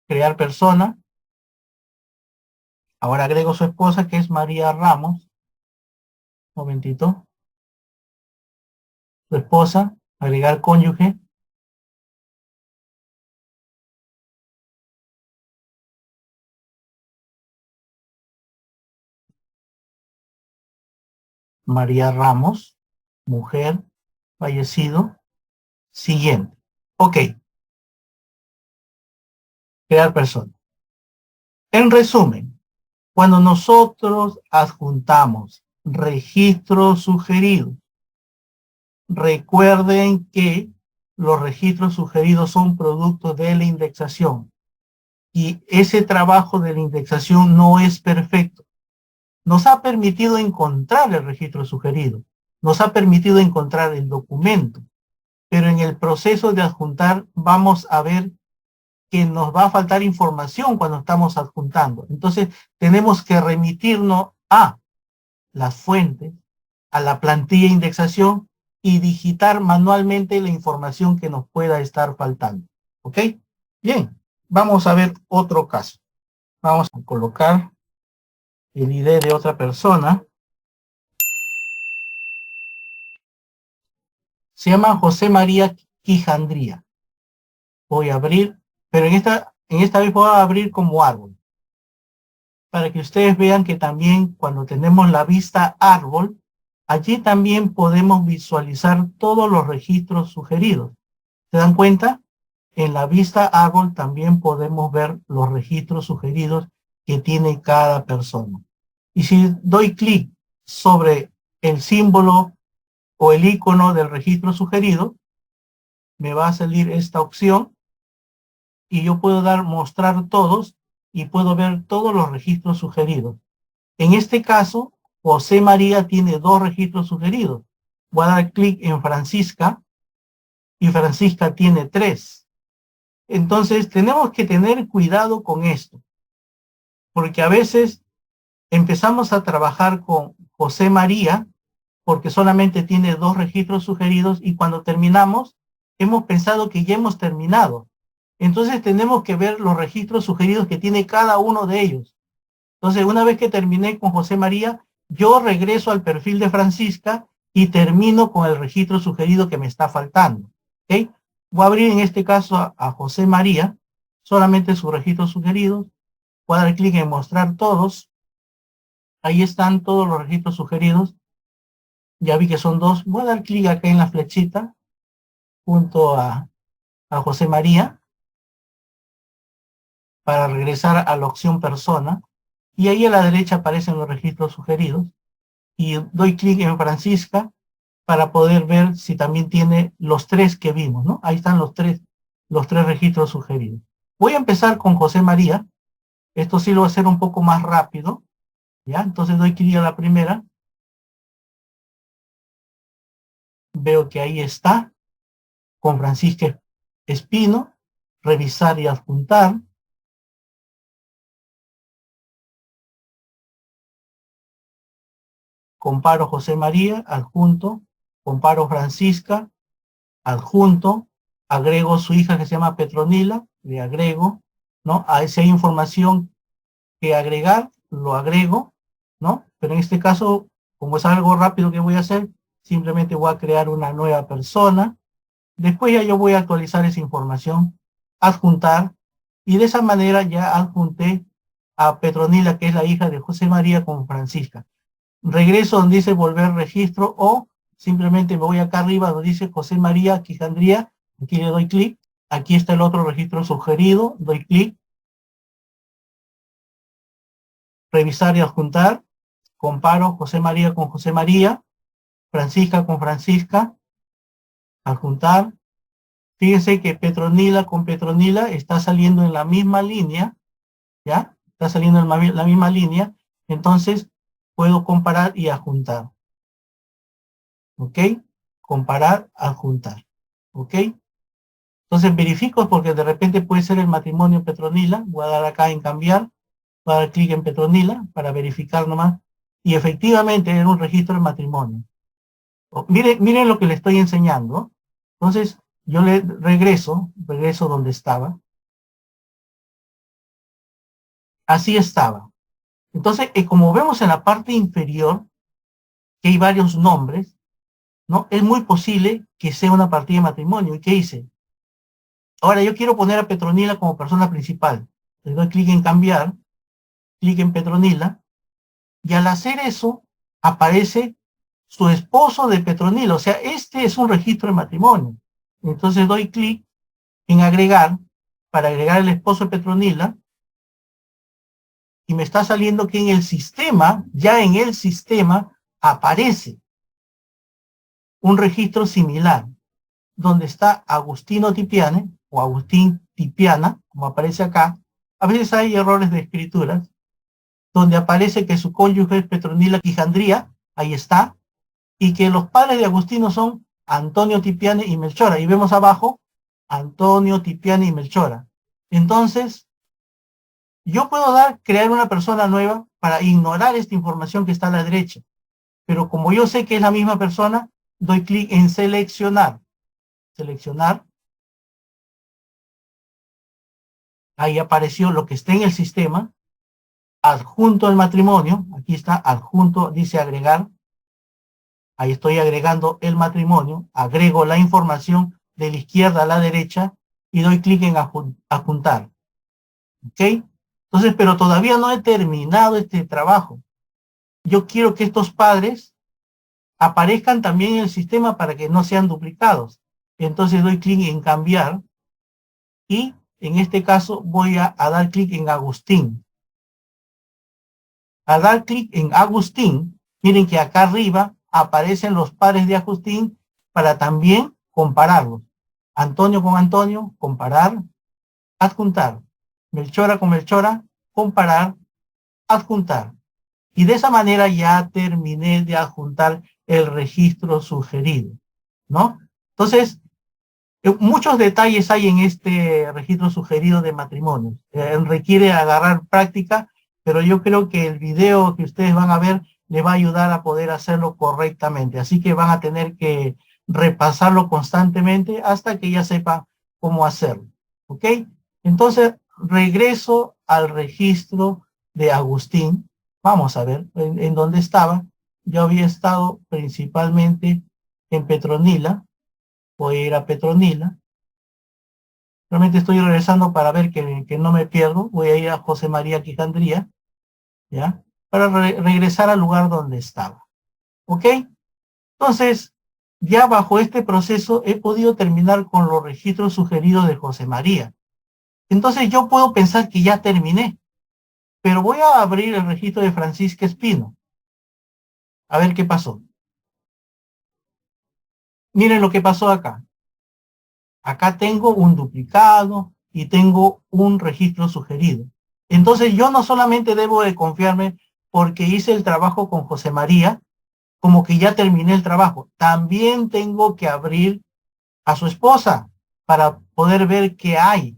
[SPEAKER 2] crear persona, ahora agrego su esposa que es María Ramos, un momentito, su esposa, agregar cónyuge, María Ramos, mujer, fallecido, siguiente. Ok, crear persona. En resumen, cuando nosotros adjuntamos registros sugeridos, recuerden que los registros sugeridos son producto de la indexación y ese trabajo de la indexación no es perfecto. Nos ha permitido encontrar el registro sugerido, nos ha permitido encontrar el documento, pero en el proceso de adjuntar vamos a ver que nos va a faltar información cuando estamos adjuntando. Entonces tenemos que remitirnos a las fuentes, a la plantilla de indexación y digitar manualmente la información que nos pueda estar faltando. ¿Ok? Bien, vamos a ver otro caso. Vamos a colocar el ID de otra persona. Se llama José María Quijandría. Voy a abrir, pero en esta vez voy a abrir como árbol, para que ustedes vean que también cuando tenemos la vista árbol, allí también podemos visualizar todos los registros sugeridos. ¿Se dan cuenta? En la vista árbol también podemos ver los registros sugeridos que tiene cada persona. Y si doy clic sobre el símbolo o el icono del registro sugerido, me va a salir esta opción y yo puedo dar mostrar todos y puedo ver todos los registros sugeridos. En este caso, José María tiene dos registros sugeridos. Voy a dar clic en Francisca y Francisca tiene 3. Entonces tenemos que tener cuidado con esto, porque a veces empezamos a trabajar con José María porque solamente tiene 2 registros sugeridos y cuando terminamos hemos pensado que ya hemos terminado. Entonces tenemos que ver los registros sugeridos que tiene cada uno de ellos. Entonces, una vez que terminé con José María, yo regreso al perfil de Francisca y termino con el registro sugerido que me está faltando. ¿Okay? Voy a abrir en este caso a José María, solamente sus registros sugeridos. Voy a dar clic en mostrar todos. Ahí están todos los registros sugeridos. Ya vi que son 2. Voy a dar clic acá en la flechita junto a José María para regresar a la opción persona. Y ahí a la derecha aparecen los registros sugeridos. Y doy clic en Francisca para poder ver si también tiene los 3 que vimos, ¿no? Ahí están los tres registros sugeridos. Voy a empezar con José María. Esto sí lo voy a hacer un poco más rápido. ¿Ya? Entonces doy clic a la primera. Veo que ahí está, con Francisca Espino. Revisar y adjuntar. Comparo José María, adjunto. Comparo Francisca, adjunto. Agrego su hija que se llama Petronila, le agrego. ¿no? Si hay información que agregar, lo agrego, ¿no? Pero en este caso, como es algo rápido que voy a hacer, simplemente voy a crear una nueva persona. Después ya yo voy a actualizar esa información, adjuntar, y de esa manera ya adjunté a Petronila, que es la hija de José María, con Francisca. Regreso donde dice volver registro, o simplemente me voy acá arriba donde dice José María Quijandría, aquí le doy clic, aquí está el otro registro sugerido, doy clic, revisar y adjuntar, comparo José María con José María, Francisca con Francisca, adjuntar. Fíjense que Petronila con Petronila está saliendo en la misma línea, ¿ya? Está saliendo en la misma línea, entonces puedo comparar y adjuntar. ¿Ok? Comparar, adjuntar. ¿Ok? Entonces verifico porque de repente puede ser el matrimonio Petronila. Voy a dar acá en cambiar, voy a dar clic en Petronila para verificar nomás. Y efectivamente era un registro de matrimonio. Miren lo que le estoy enseñando. Entonces yo le regreso donde estaba. Así estaba. Entonces, como vemos en la parte inferior, que hay varios nombres, ¿no? Es muy posible que sea una partida de matrimonio. ¿Y qué hice? Ahora yo quiero poner a Petronila como persona principal. Le doy clic en cambiar, clic en Petronila, y al hacer eso, aparece su esposo de Petronila. O sea, este es un registro de matrimonio. Entonces doy clic en agregar, para agregar el esposo de Petronila, y me está saliendo que en el sistema, ya en el sistema, aparece un registro similar, donde está Agustino Tipiane, o Agustín Tipiana, como aparece acá. A veces hay errores de escrituras, donde aparece que su cónyuge es Petronila Quijandría, ahí está, y que los padres de Agustino son Antonio Tipiane y Melchora. Y vemos abajo, Antonio Tipiane y Melchora. Entonces, yo puedo crear una persona nueva para ignorar esta información que está a la derecha. Pero como yo sé que es la misma persona, doy clic en seleccionar. Seleccionar. Ahí apareció lo que está en el sistema. Adjunto al matrimonio. Aquí está adjunto, dice agregar. Ahí estoy agregando el matrimonio. Agrego la información de la izquierda a la derecha y doy clic en adjuntar. ¿Ok? Entonces, pero todavía no he terminado este trabajo. Yo quiero que estos padres aparezcan también en el sistema para que no sean duplicados. Entonces doy clic en cambiar y en este caso voy a dar clic en Agustín. Al dar clic en Agustín, miren que acá arriba aparecen los padres de Agustín para también compararlos. Antonio con Antonio, comparar, adjuntar. Melchora con Melchora, comparar, adjuntar. Y de esa manera ya terminé de adjuntar el registro sugerido, ¿no? Entonces, muchos detalles hay en este registro sugerido de matrimonios. Requiere agarrar práctica, pero yo creo que el video que ustedes van a ver les va a ayudar a poder hacerlo correctamente. Así que van a tener que repasarlo constantemente hasta que ya sepan cómo hacerlo. ¿Ok? Entonces, regreso al registro de Agustín. Vamos a ver en dónde estaba. Yo había estado principalmente en Petronila. Voy a ir a Petronila. Realmente estoy regresando para ver que no me pierdo. Voy a ir a José María Quijandría, ¿ya? Para regresar al lugar donde estaba. ¿Ok? Entonces, ya bajo este proceso he podido terminar con los registros sugeridos de José María. Entonces yo puedo pensar que ya terminé, pero voy a abrir el registro de Francisca Espino. A ver qué pasó. Miren lo que pasó acá. Acá tengo un duplicado y tengo un registro sugerido. Entonces yo no solamente debo de confiarme porque hice el trabajo con José María, como que ya terminé el trabajo. También tengo que abrir a su esposa para poder ver qué hay.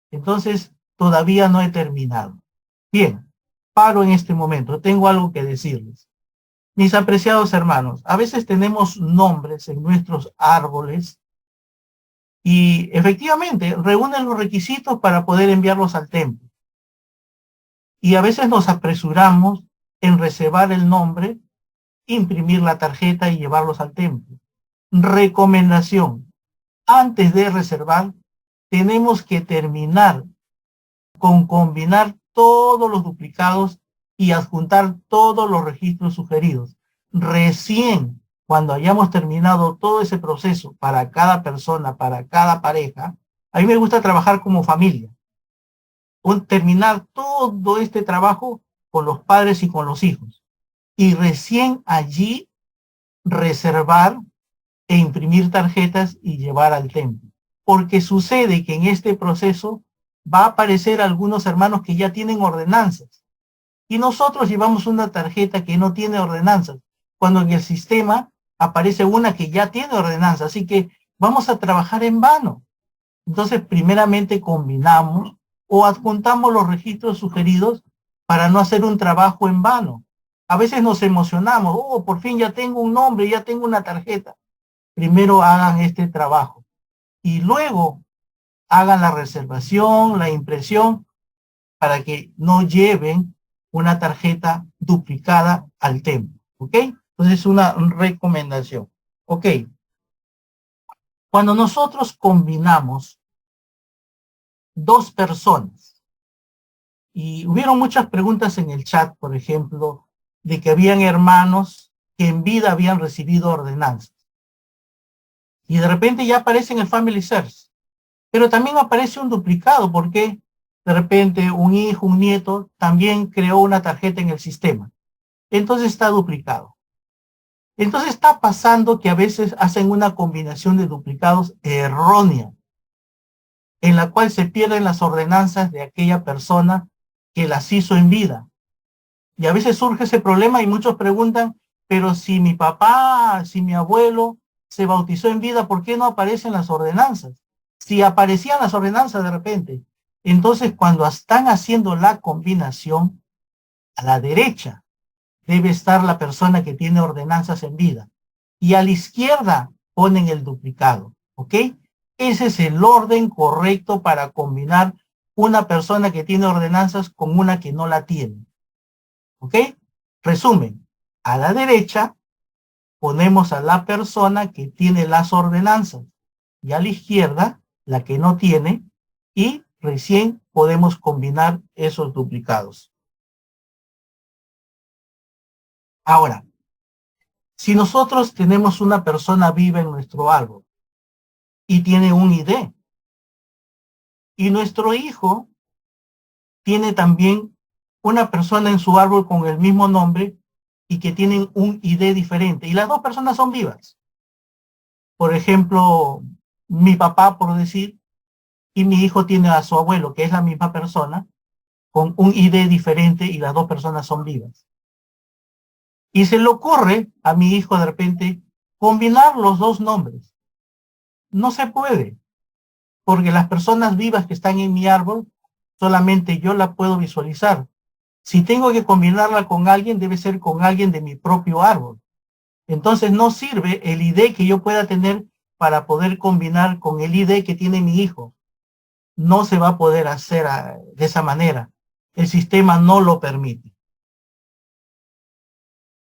[SPEAKER 2] Entonces todavía no he terminado. Bien, paro en este momento. Tengo algo que decirles. Mis apreciados hermanos, a veces tenemos nombres en nuestros árboles Y efectivamente reúnen los requisitos para poder enviarlos al templo. Y a veces nos apresuramos en reservar el nombre, imprimir la tarjeta y llevarlos al templo. Recomendación: antes de reservar, tenemos que terminar con combinar todos los duplicados y adjuntar todos los registros sugeridos. Recién cuando hayamos terminado todo ese proceso para cada persona, para cada pareja, a mí me gusta trabajar como familia. Terminar todo este trabajo con los padres y con los hijos. Y recién allí reservar e imprimir tarjetas y llevar al templo. Porque sucede que en este proceso va a aparecer algunos hermanos que ya tienen ordenanzas. Y nosotros llevamos una tarjeta que no tiene ordenanzas, cuando en el sistema aparece una que ya tiene ordenanzas. Así que vamos a trabajar en vano. Entonces, primeramente combinamos o adjuntamos los registros sugeridos para no hacer un trabajo en vano. A veces nos emocionamos, oh, por fin ya tengo un nombre, ya tengo una tarjeta. Primero hagan este trabajo y luego hagan la reservación, la impresión, para que no lleven una tarjeta duplicada al templo. ¿Ok? Entonces es una recomendación. Ok. Cuando nosotros combinamos dos personas, y hubieron muchas preguntas en el chat, por ejemplo, de que habían hermanos que en vida habían recibido ordenanzas. Y de repente ya aparece en el Family Search. Pero también aparece un duplicado porque de repente un hijo, un nieto, también creó una tarjeta en el sistema. Entonces está duplicado. Entonces está pasando que a veces hacen una combinación de duplicados errónea, en la cual se pierden las ordenanzas de aquella persona que las hizo en vida. Y a veces surge ese problema y muchos preguntan, pero si mi papá, si mi abuelo se bautizó en vida, ¿por qué no aparecen las ordenanzas? Si aparecían las ordenanzas de repente. Entonces, cuando están haciendo la combinación, a la derecha debe estar la persona que tiene ordenanzas en vida. Y a la izquierda ponen el duplicado. ¿Ok? Ese es el orden correcto para combinar una persona que tiene ordenanzas con una que no la tiene. ¿Ok? Resumen, a la derecha ponemos a la persona que tiene las ordenanzas y a la izquierda la que no tiene, y recién podemos combinar esos duplicados. Ahora, si nosotros tenemos una persona viva en nuestro árbol y tiene un ID, y nuestro hijo tiene también una persona en su árbol con el mismo nombre y que tienen un ID diferente, y las dos personas son vivas. Por ejemplo, mi papá, por decir, y mi hijo tiene a su abuelo, que es la misma persona, con un ID diferente y las dos personas son vivas. Y se le ocurre a mi hijo de repente combinar los dos nombres. No se puede, porque las personas vivas que están en mi árbol, solamente yo la puedo visualizar. Si tengo que combinarla con alguien, debe ser con alguien de mi propio árbol. Entonces no sirve el ID que yo pueda tener para poder combinar con el ID que tiene mi hijo. No se va a poder hacer de esa manera. El sistema no lo permite.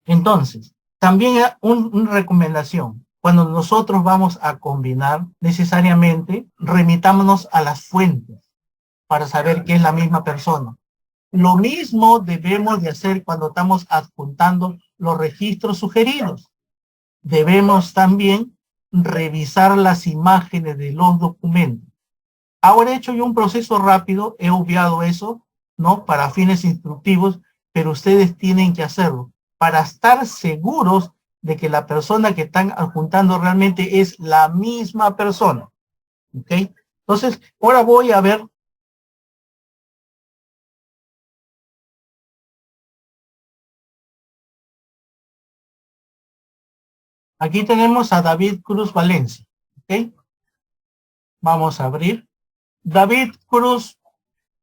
[SPEAKER 2] Entonces, también una recomendación. Cuando nosotros vamos a combinar, necesariamente remitámonos a las fuentes para saber que es la misma persona. Lo mismo debemos de hacer cuando estamos adjuntando los registros sugeridos. Debemos también revisar las imágenes de los documentos. Ahora he hecho yo un proceso rápido, he obviado eso, ¿no? Para fines instructivos, pero ustedes tienen que hacerlo para estar seguros de que la persona que están adjuntando realmente es la misma persona. ¿Ok? Entonces, ahora voy a ver. Aquí tenemos a David Cruz Valencia. ¿Ok? Vamos a abrir. David Cruz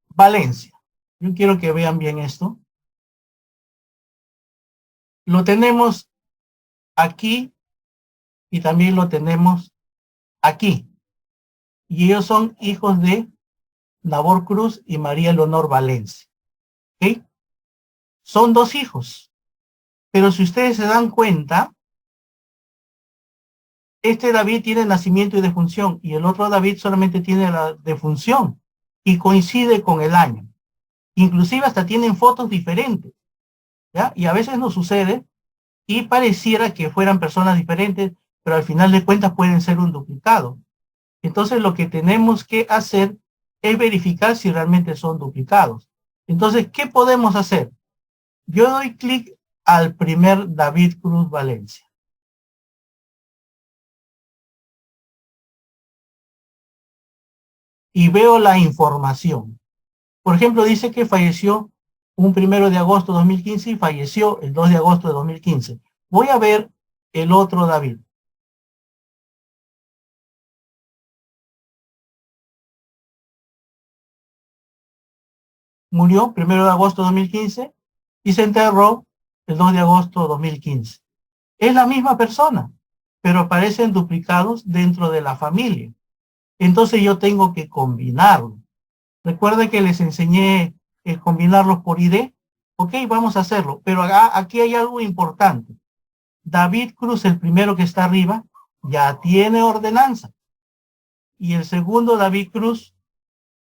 [SPEAKER 2] Valencia. Yo quiero que vean bien esto. Lo tenemos aquí y también lo tenemos aquí. y ellos son hijos de Nabor Cruz y María Leonor Valencia. ¿Ok? Son 2 hijos. Pero si ustedes se dan cuenta, este David tiene nacimiento y defunción, y el otro David solamente tiene la defunción, y coincide con el año. Inclusive hasta tienen fotos diferentes, ¿ya? Y a veces nos sucede, y pareciera que fueran personas diferentes, pero al final de cuentas pueden ser un duplicado. Entonces lo que tenemos que hacer es verificar si realmente son duplicados. Entonces, ¿qué podemos hacer? Yo doy clic al primer David Cruz Valencia. Y veo la información. Por ejemplo, dice que falleció un 1 de agosto de 2015 y falleció el 2 de agosto de 2015. Voy a ver el otro David. Murió 1 de agosto de 2015 y se enterró el 2 de agosto de 2015. Es la misma persona, pero aparecen duplicados dentro de la familia. Entonces yo tengo que combinarlo. Recuerden que les enseñé combinarlos por ID. Ok, vamos a hacerlo. Pero aquí hay algo importante. David Cruz, el primero que está arriba, ya tiene ordenanza. Y el segundo, David Cruz,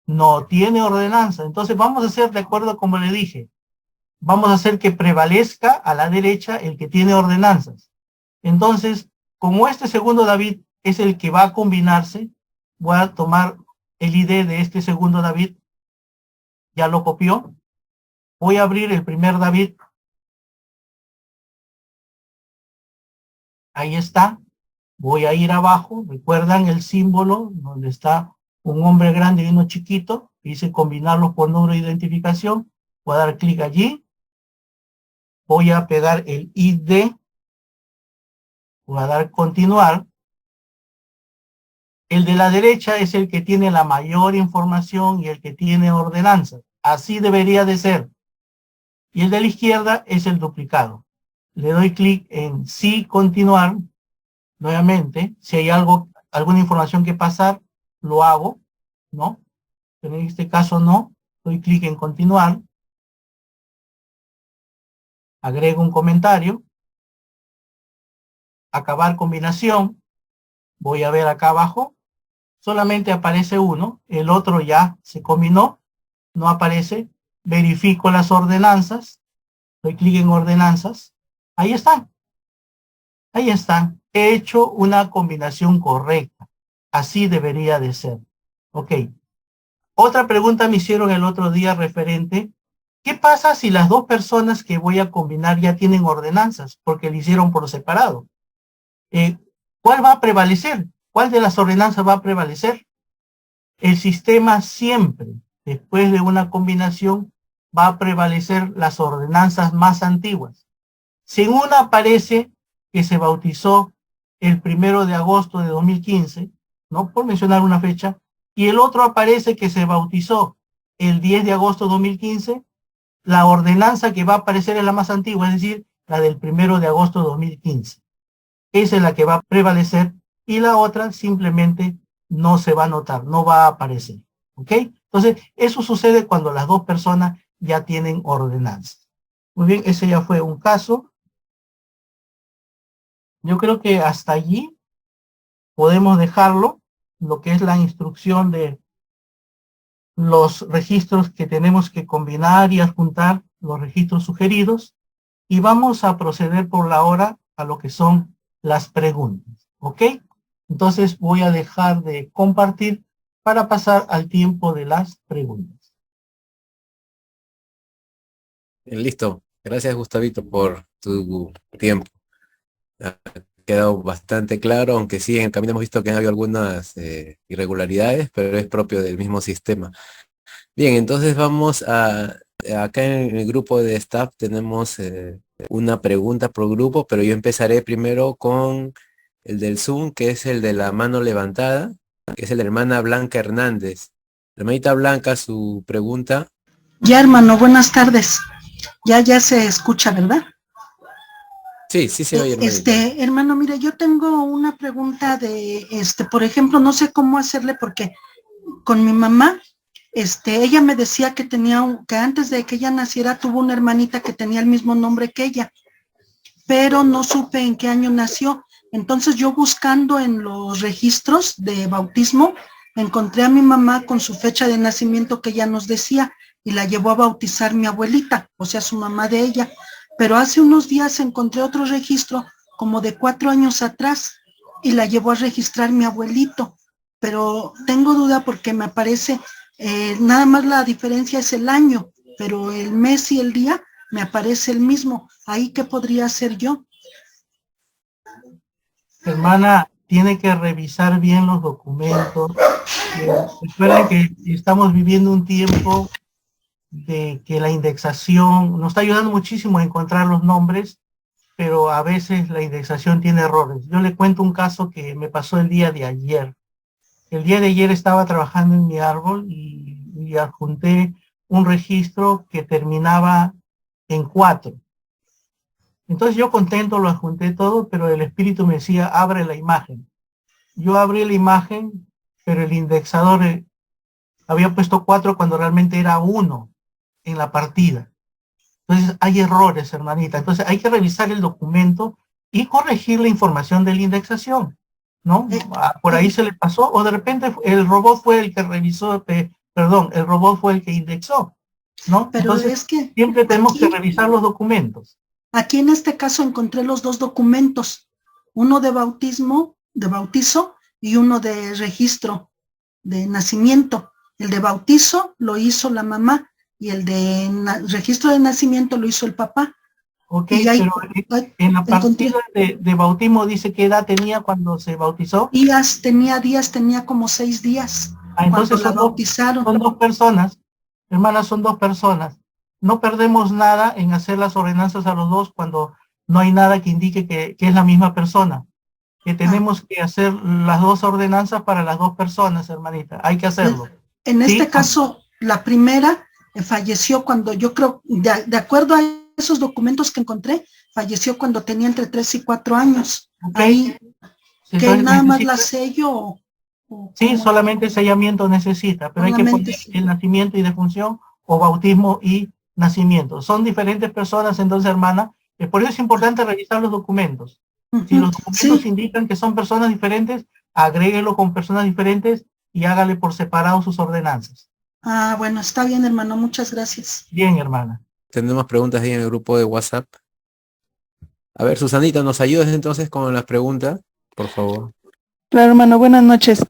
[SPEAKER 2] no tiene ordenanza. Entonces vamos a hacer de acuerdo como le dije. Vamos a hacer que prevalezca a la derecha el que tiene ordenanzas. Entonces, como este segundo David es el que va a combinarse, voy a tomar el ID de este segundo David. Ya lo copió. Voy a abrir el primer David. Ahí está. Voy a ir abajo. ¿Recuerdan el símbolo donde está un hombre grande y uno chiquito? Dice combinarlos por número de identificación. Voy a dar clic allí. Voy a pegar el ID. Voy a dar continuar. El de la derecha es el que tiene la mayor información y el que tiene ordenanza. Así debería de ser. Y el de la izquierda es el duplicado. Le doy clic en sí continuar. Nuevamente, si hay alguna información que pasar, lo hago, ¿no? Pero en este caso no. Doy clic en continuar. Agrego un comentario. Acabar combinación. Voy a ver acá abajo. Solamente aparece uno. El otro ya se combinó. No aparece. Verifico las ordenanzas. Doy clic en ordenanzas. Ahí están. Ahí están. He hecho una combinación correcta. Así debería de ser. Ok. Otra pregunta me hicieron el otro día referente. ¿Qué pasa si las 2 personas que voy a combinar ya tienen ordenanzas? Porque lo hicieron por separado. ¿Cuál va a prevalecer? ¿Cuál de las ordenanzas va a prevalecer? El sistema siempre, después de una combinación, va a prevalecer las ordenanzas más antiguas. Si en una aparece que se bautizó el 1 de agosto de 2015, ¿no? Por mencionar una fecha, y el otro aparece que se bautizó el 10 de agosto de 2015, la ordenanza que va a aparecer es la más antigua, es decir, la del 1 de agosto de 2015. Esa es la que va a prevalecer y la otra simplemente no se va a notar, no va a aparecer. ¿Ok? Entonces, eso sucede cuando las 2 personas ya tienen ordenanzas. Muy bien, ese ya fue un caso. Yo creo que hasta allí podemos dejarlo, lo que es la instrucción de los registros que tenemos que combinar y adjuntar, los registros sugeridos, y vamos a proceder por la hora a lo que son las preguntas. ¿Ok? Entonces voy a dejar de compartir para pasar al tiempo de las preguntas.
[SPEAKER 1] Listo. Gracias, Gustavito, por tu tiempo. Ha quedado bastante claro, aunque sí, en el camino hemos visto que han habido algunas irregularidades, pero es propio del mismo sistema. Bien, entonces vamos acá en el grupo de staff tenemos una pregunta por grupo, pero yo empezaré primero con el del Zoom, que es el de la mano levantada, que es el de la hermana Blanca Hernández. Hermanita Blanca, su pregunta.
[SPEAKER 3] Ya, hermano, buenas tardes. Ya se escucha, ¿verdad?
[SPEAKER 1] Sí, sí se oye, hermanita.
[SPEAKER 3] Hermano, mire, yo tengo una pregunta de, por ejemplo, no sé cómo hacerle porque con mi mamá, ella me decía que que antes de que ella naciera tuvo una hermanita que tenía el mismo nombre que ella, pero no supe en qué año nació. Entonces yo buscando en los registros de bautismo, encontré a mi mamá con su fecha de nacimiento que ella nos decía y la llevó a bautizar mi abuelita, o sea, su mamá de ella. Pero hace unos días encontré otro registro como de 4 años atrás y la llevó a registrar mi abuelito. Pero tengo duda porque me aparece, nada más la diferencia es el año, pero el mes y el día me aparece el mismo. ¿Ahí qué podría hacer yo?
[SPEAKER 2] Hermana, tiene que revisar bien los documentos. Recuerden que estamos viviendo un tiempo de que la indexación nos está ayudando muchísimo a encontrar los nombres, pero a veces la indexación tiene errores. Yo le cuento un caso que me pasó el día de ayer. El día de ayer estaba trabajando en mi árbol y adjunté un registro que terminaba en 4. Entonces yo contento lo adjunté todo, pero el espíritu me decía, abre la imagen. Yo abrí la imagen, pero el indexador había puesto 4 cuando realmente era 1 en la partida. Entonces hay errores, hermanita. Entonces hay que revisar el documento y corregir la información de la indexación, ¿no? Por ahí se le pasó, o de repente el robot fue el que revisó, perdón, el robot fue el que indexó, ¿no?
[SPEAKER 3] Pero
[SPEAKER 2] Entonces
[SPEAKER 3] es que
[SPEAKER 2] siempre tenemos que
[SPEAKER 3] aquí,
[SPEAKER 2] revisar los documentos.
[SPEAKER 3] aquí en este caso encontré los dos documentos, uno de bautismo, de bautizo y uno de registro de nacimiento. El de bautizo lo hizo la mamá y el de registro de nacimiento lo hizo el papá.
[SPEAKER 2] Ok,
[SPEAKER 3] Y ahí,
[SPEAKER 2] pero
[SPEAKER 3] ahí
[SPEAKER 2] en la partida
[SPEAKER 3] encontré
[SPEAKER 2] de bautismo dice qué edad tenía cuando se bautizó.
[SPEAKER 3] días, tenía como 6 días cuando
[SPEAKER 2] Entonces
[SPEAKER 3] la bautizaron.
[SPEAKER 2] son dos personas, hermanas, son dos personas. No perdemos nada en hacer las ordenanzas a los dos cuando no hay nada que indique que es la misma persona. Que
[SPEAKER 3] Ah,
[SPEAKER 2] tenemos que hacer las dos ordenanzas para las dos personas, hermanita. Hay que hacerlo.
[SPEAKER 3] en
[SPEAKER 2] ¿Sí?
[SPEAKER 3] este caso, la primera falleció cuando yo creo, de acuerdo a esos documentos que encontré, falleció cuando tenía entre 3 y 4 años.
[SPEAKER 2] Ok.
[SPEAKER 3] Ahí, que
[SPEAKER 2] Entonces
[SPEAKER 3] nada más la
[SPEAKER 2] necesita,
[SPEAKER 3] sello o
[SPEAKER 2] sí,
[SPEAKER 3] cómo
[SPEAKER 2] solamente sellamiento necesita, pero hay que
[SPEAKER 3] solamente
[SPEAKER 2] poner el nacimiento y defunción o bautismo y nacimiento. Son diferentes personas, entonces, hermana, por eso es importante revisar los documentos. Si los documentos
[SPEAKER 3] sí.
[SPEAKER 2] indican que son personas diferentes, agréguelo con personas diferentes y hágale por separado sus ordenanzas.
[SPEAKER 3] Ah, bueno, está bien, hermano, muchas gracias.
[SPEAKER 2] Bien, hermana.
[SPEAKER 1] Tenemos preguntas ahí en el grupo de WhatsApp. A ver, Susanita, ¿nos ayudas entonces con las preguntas? Por favor.
[SPEAKER 4] Claro, hermano, buenas noches.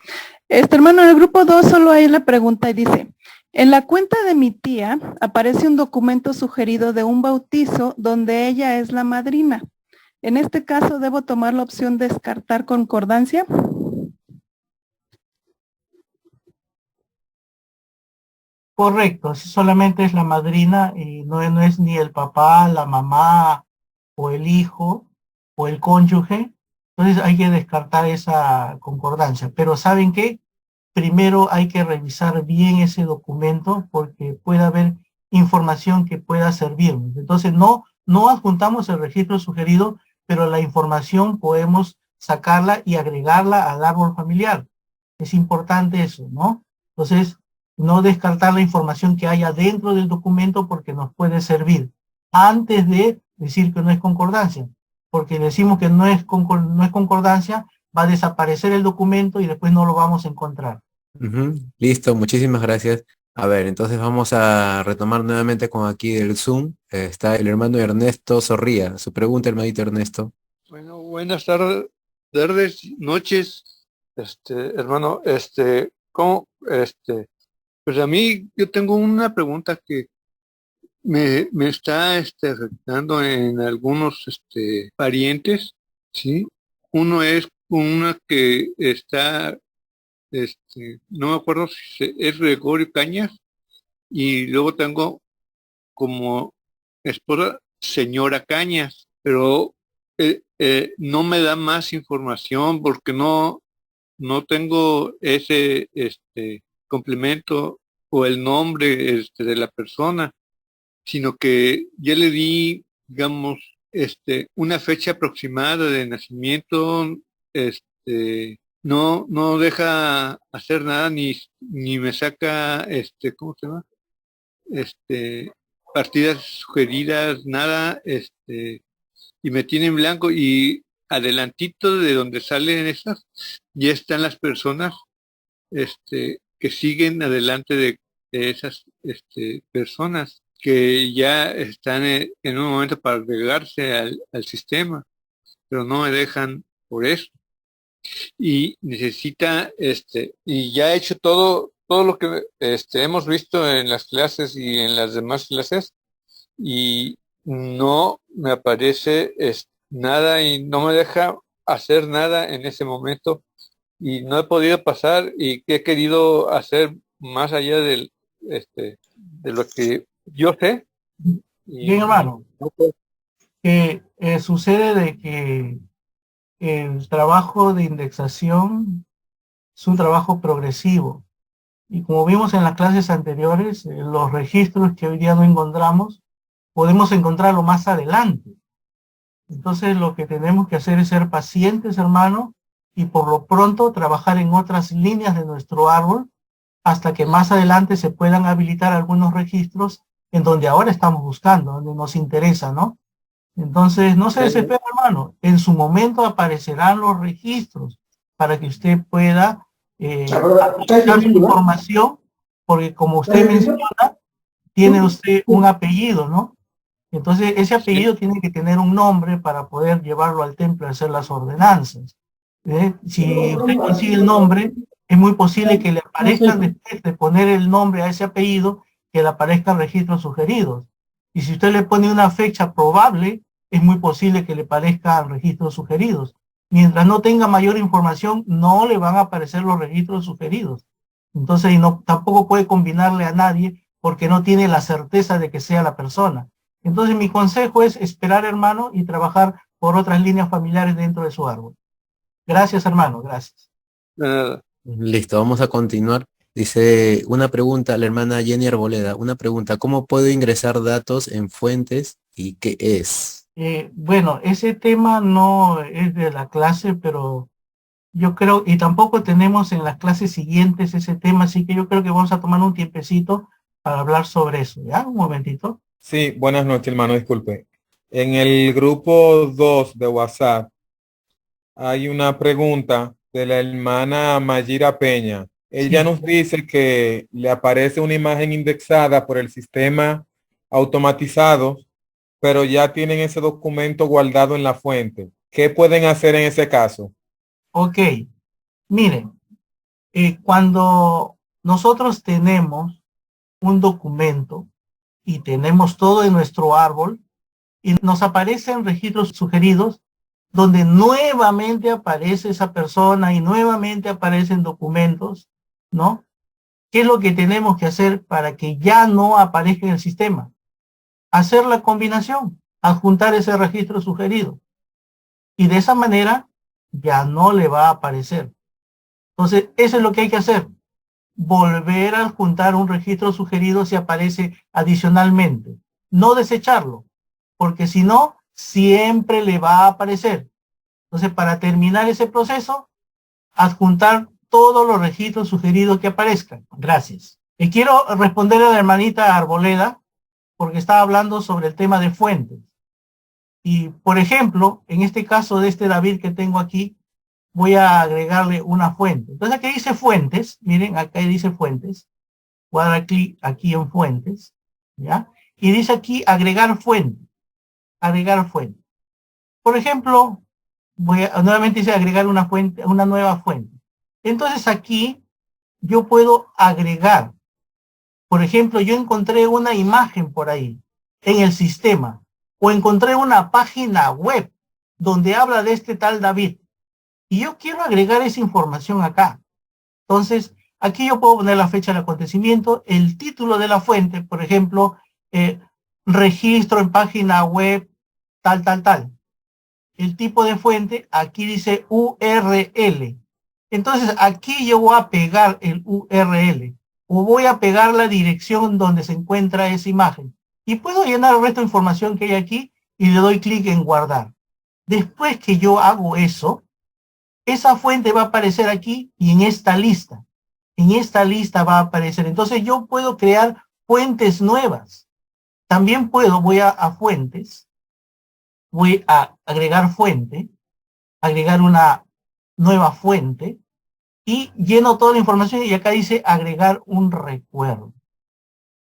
[SPEAKER 4] Hermano, en el grupo 2 solo hay la pregunta y dice, en la cuenta de mi tía aparece un documento sugerido de un bautizo donde ella es la madrina. En este caso, ¿debo tomar la opción de descartar concordancia?
[SPEAKER 2] Correcto, si solamente es la madrina y no es ni el papá, la mamá o el hijo o el cónyuge, entonces hay que descartar esa concordancia. Pero ¿saben qué? Primero hay que revisar bien ese documento porque puede haber información que pueda servirnos. Entonces no adjuntamos el registro sugerido, pero la información podemos sacarla y agregarla al árbol familiar. Es importante eso, ¿no? Entonces, no descartar la información que haya dentro del documento porque nos puede servir antes de decir que no es concordancia, porque decimos que no es concordancia, va a desaparecer el documento y después no lo vamos a encontrar.
[SPEAKER 1] Listo, muchísimas gracias. A ver, entonces vamos a retomar nuevamente con aquí del Zoom. Está el hermano Ernesto Zorría. Su pregunta, hermanito Ernesto.
[SPEAKER 5] Bueno, buenas noches, hermano, pues a mí yo tengo una pregunta que me está, afectando en algunos, parientes, ¿sí? Uno es una que está, no me acuerdo si es Gregorio Cañas, y luego tengo como esposa señora Cañas, pero no me da más información porque no tengo ese complemento o el nombre de la persona, sino que ya le di, digamos, una fecha aproximada de nacimiento, no deja hacer nada, ni me saca, ¿cómo se llama? Partidas sugeridas, nada, y me tiene en blanco, y adelantito de donde salen esas, ya están las personas, que siguen adelante de esas, personas que ya están en un momento para agregarse al sistema, pero no me dejan por eso. Y necesita, y ya he hecho todo lo que hemos visto en las clases y en las demás clases, y no me aparece nada y no me deja hacer nada en ese momento, y no he podido pasar, y que he querido hacer más allá de lo que yo sé.
[SPEAKER 2] Bien, hermano,
[SPEAKER 5] No puedo.
[SPEAKER 2] que sucede de que el trabajo de indexación es un trabajo progresivo. Y como vimos en las clases anteriores, los registros que hoy día no encontramos, podemos encontrarlo más adelante. Entonces lo que tenemos que hacer es ser pacientes, hermano, y por lo pronto trabajar en otras líneas de nuestro árbol hasta que más adelante se puedan habilitar algunos registros en donde ahora estamos buscando, donde nos interesa, ¿no? Entonces, no se desespere, hermano. En su momento aparecerán los registros para que usted pueda aplicar su información, porque como usted menciona, tiene usted un apellido, ¿no? Entonces, ese apellido tiene que tener un nombre para poder llevarlo al templo a hacer las ordenanzas. Si usted consigue el nombre, es muy posible que le aparezcan, después de poner el nombre a ese apellido, que le aparezcan registros sugeridos. Y si usted le pone una fecha probable, es muy posible que le aparezcan registros sugeridos. Mientras no tenga mayor información, no le van a aparecer los registros sugeridos. Entonces, tampoco puede combinarle a nadie porque no tiene la certeza de que sea la persona. Entonces, mi consejo es esperar, hermano, y trabajar por otras líneas familiares dentro de su árbol. Gracias, hermano, gracias.
[SPEAKER 1] Listo, vamos a continuar. Dice una pregunta a la hermana Jenny Arboleda. Una pregunta, ¿cómo puedo ingresar datos en fuentes y qué es?
[SPEAKER 2] Bueno, ese tema no es de la clase, pero yo creo, y tampoco tenemos en las clases siguientes ese tema, así que yo creo que vamos a tomar un tiempecito para hablar sobre eso. ¿Ya? Un momentito.
[SPEAKER 6] Sí, buenas noches, hermano, disculpe. En el grupo 2 de WhatsApp hay una pregunta de la hermana Mayira Peña. Ella nos dice que le aparece una imagen indexada por el sistema automatizado, pero ya tienen ese documento guardado en la fuente. ¿Qué pueden hacer en ese caso?
[SPEAKER 2] Ok, miren, cuando nosotros tenemos un documento y tenemos todo en nuestro árbol y nos aparecen registros sugeridos donde nuevamente aparece esa persona y nuevamente aparecen documentos, ¿no? ¿Qué es lo que tenemos que hacer para que ya no aparezca en el sistema? Hacer la combinación, adjuntar ese registro sugerido. Y de esa manera ya no le va a aparecer. Entonces, eso es lo que hay que hacer. Volver a adjuntar un registro sugerido si aparece adicionalmente. No desecharlo, porque si no, siempre le va a aparecer. Entonces, para terminar ese proceso, adjuntar todos los registros sugeridos que aparezcan. Gracias. Y quiero responder a la hermanita Arboleda, porque estaba hablando sobre el tema de fuentes. Y, por ejemplo, en este caso de este David que tengo aquí, voy a agregarle una fuente. Entonces aquí dice fuentes, miren, acá dice fuentes. Voy a dar clic aquí en fuentes, ¿ya? Y dice aquí agregar fuente. Agregar fuente. Por ejemplo, nuevamente dice agregar una fuente, una nueva fuente. Entonces aquí yo puedo agregar. Por ejemplo, yo encontré una imagen por ahí en el sistema o encontré una página web donde habla de este tal David. Y yo quiero agregar esa información acá. Entonces, aquí yo puedo poner la fecha del acontecimiento, el título de la fuente, por ejemplo, registro en página web, tal, tal, tal. El tipo de fuente, aquí dice URL. Entonces, aquí yo voy a pegar el URL o voy a pegar la dirección donde se encuentra esa imagen. Y puedo llenar el resto de información que hay aquí y le doy clic en guardar. Después que yo hago eso, esa fuente va a aparecer aquí y en esta lista. En esta lista va a aparecer. Entonces yo puedo crear fuentes nuevas. También voy a fuentes, voy a agregar fuente, agregar una nueva fuente y lleno toda la información y acá dice agregar un recuerdo.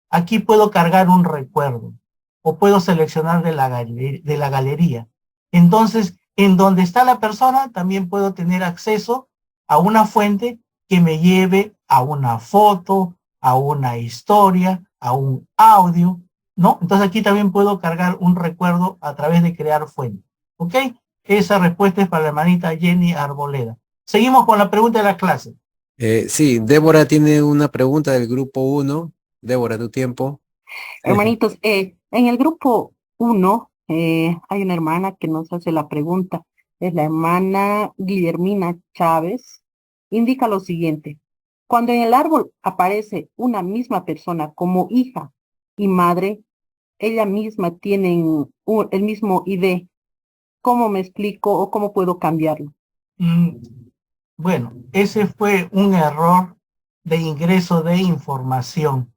[SPEAKER 2] Aquí puedo cargar un recuerdo o puedo seleccionar de la galería. Entonces, en donde está la persona, también puedo tener acceso a una fuente que me lleve a una foto, a una historia, a un audio, ¿no? Entonces aquí también puedo cargar un recuerdo a través de crear fuente. ¿Ok? Esa respuesta es para la hermanita Jenny Arboleda. Seguimos con la pregunta de la clase.
[SPEAKER 1] Sí, Débora tiene una pregunta del grupo 1. Débora, tu tiempo.
[SPEAKER 7] Hermanitos, en el grupo 1 hay una hermana que nos hace la pregunta. Es la hermana Guillermina Chávez. Indica lo siguiente. Cuando en el árbol aparece una misma persona como hija y madre, ella misma tienen el mismo ID. ¿Cómo me explico o cómo puedo cambiarlo?
[SPEAKER 2] Bueno, ese fue un error de ingreso de información.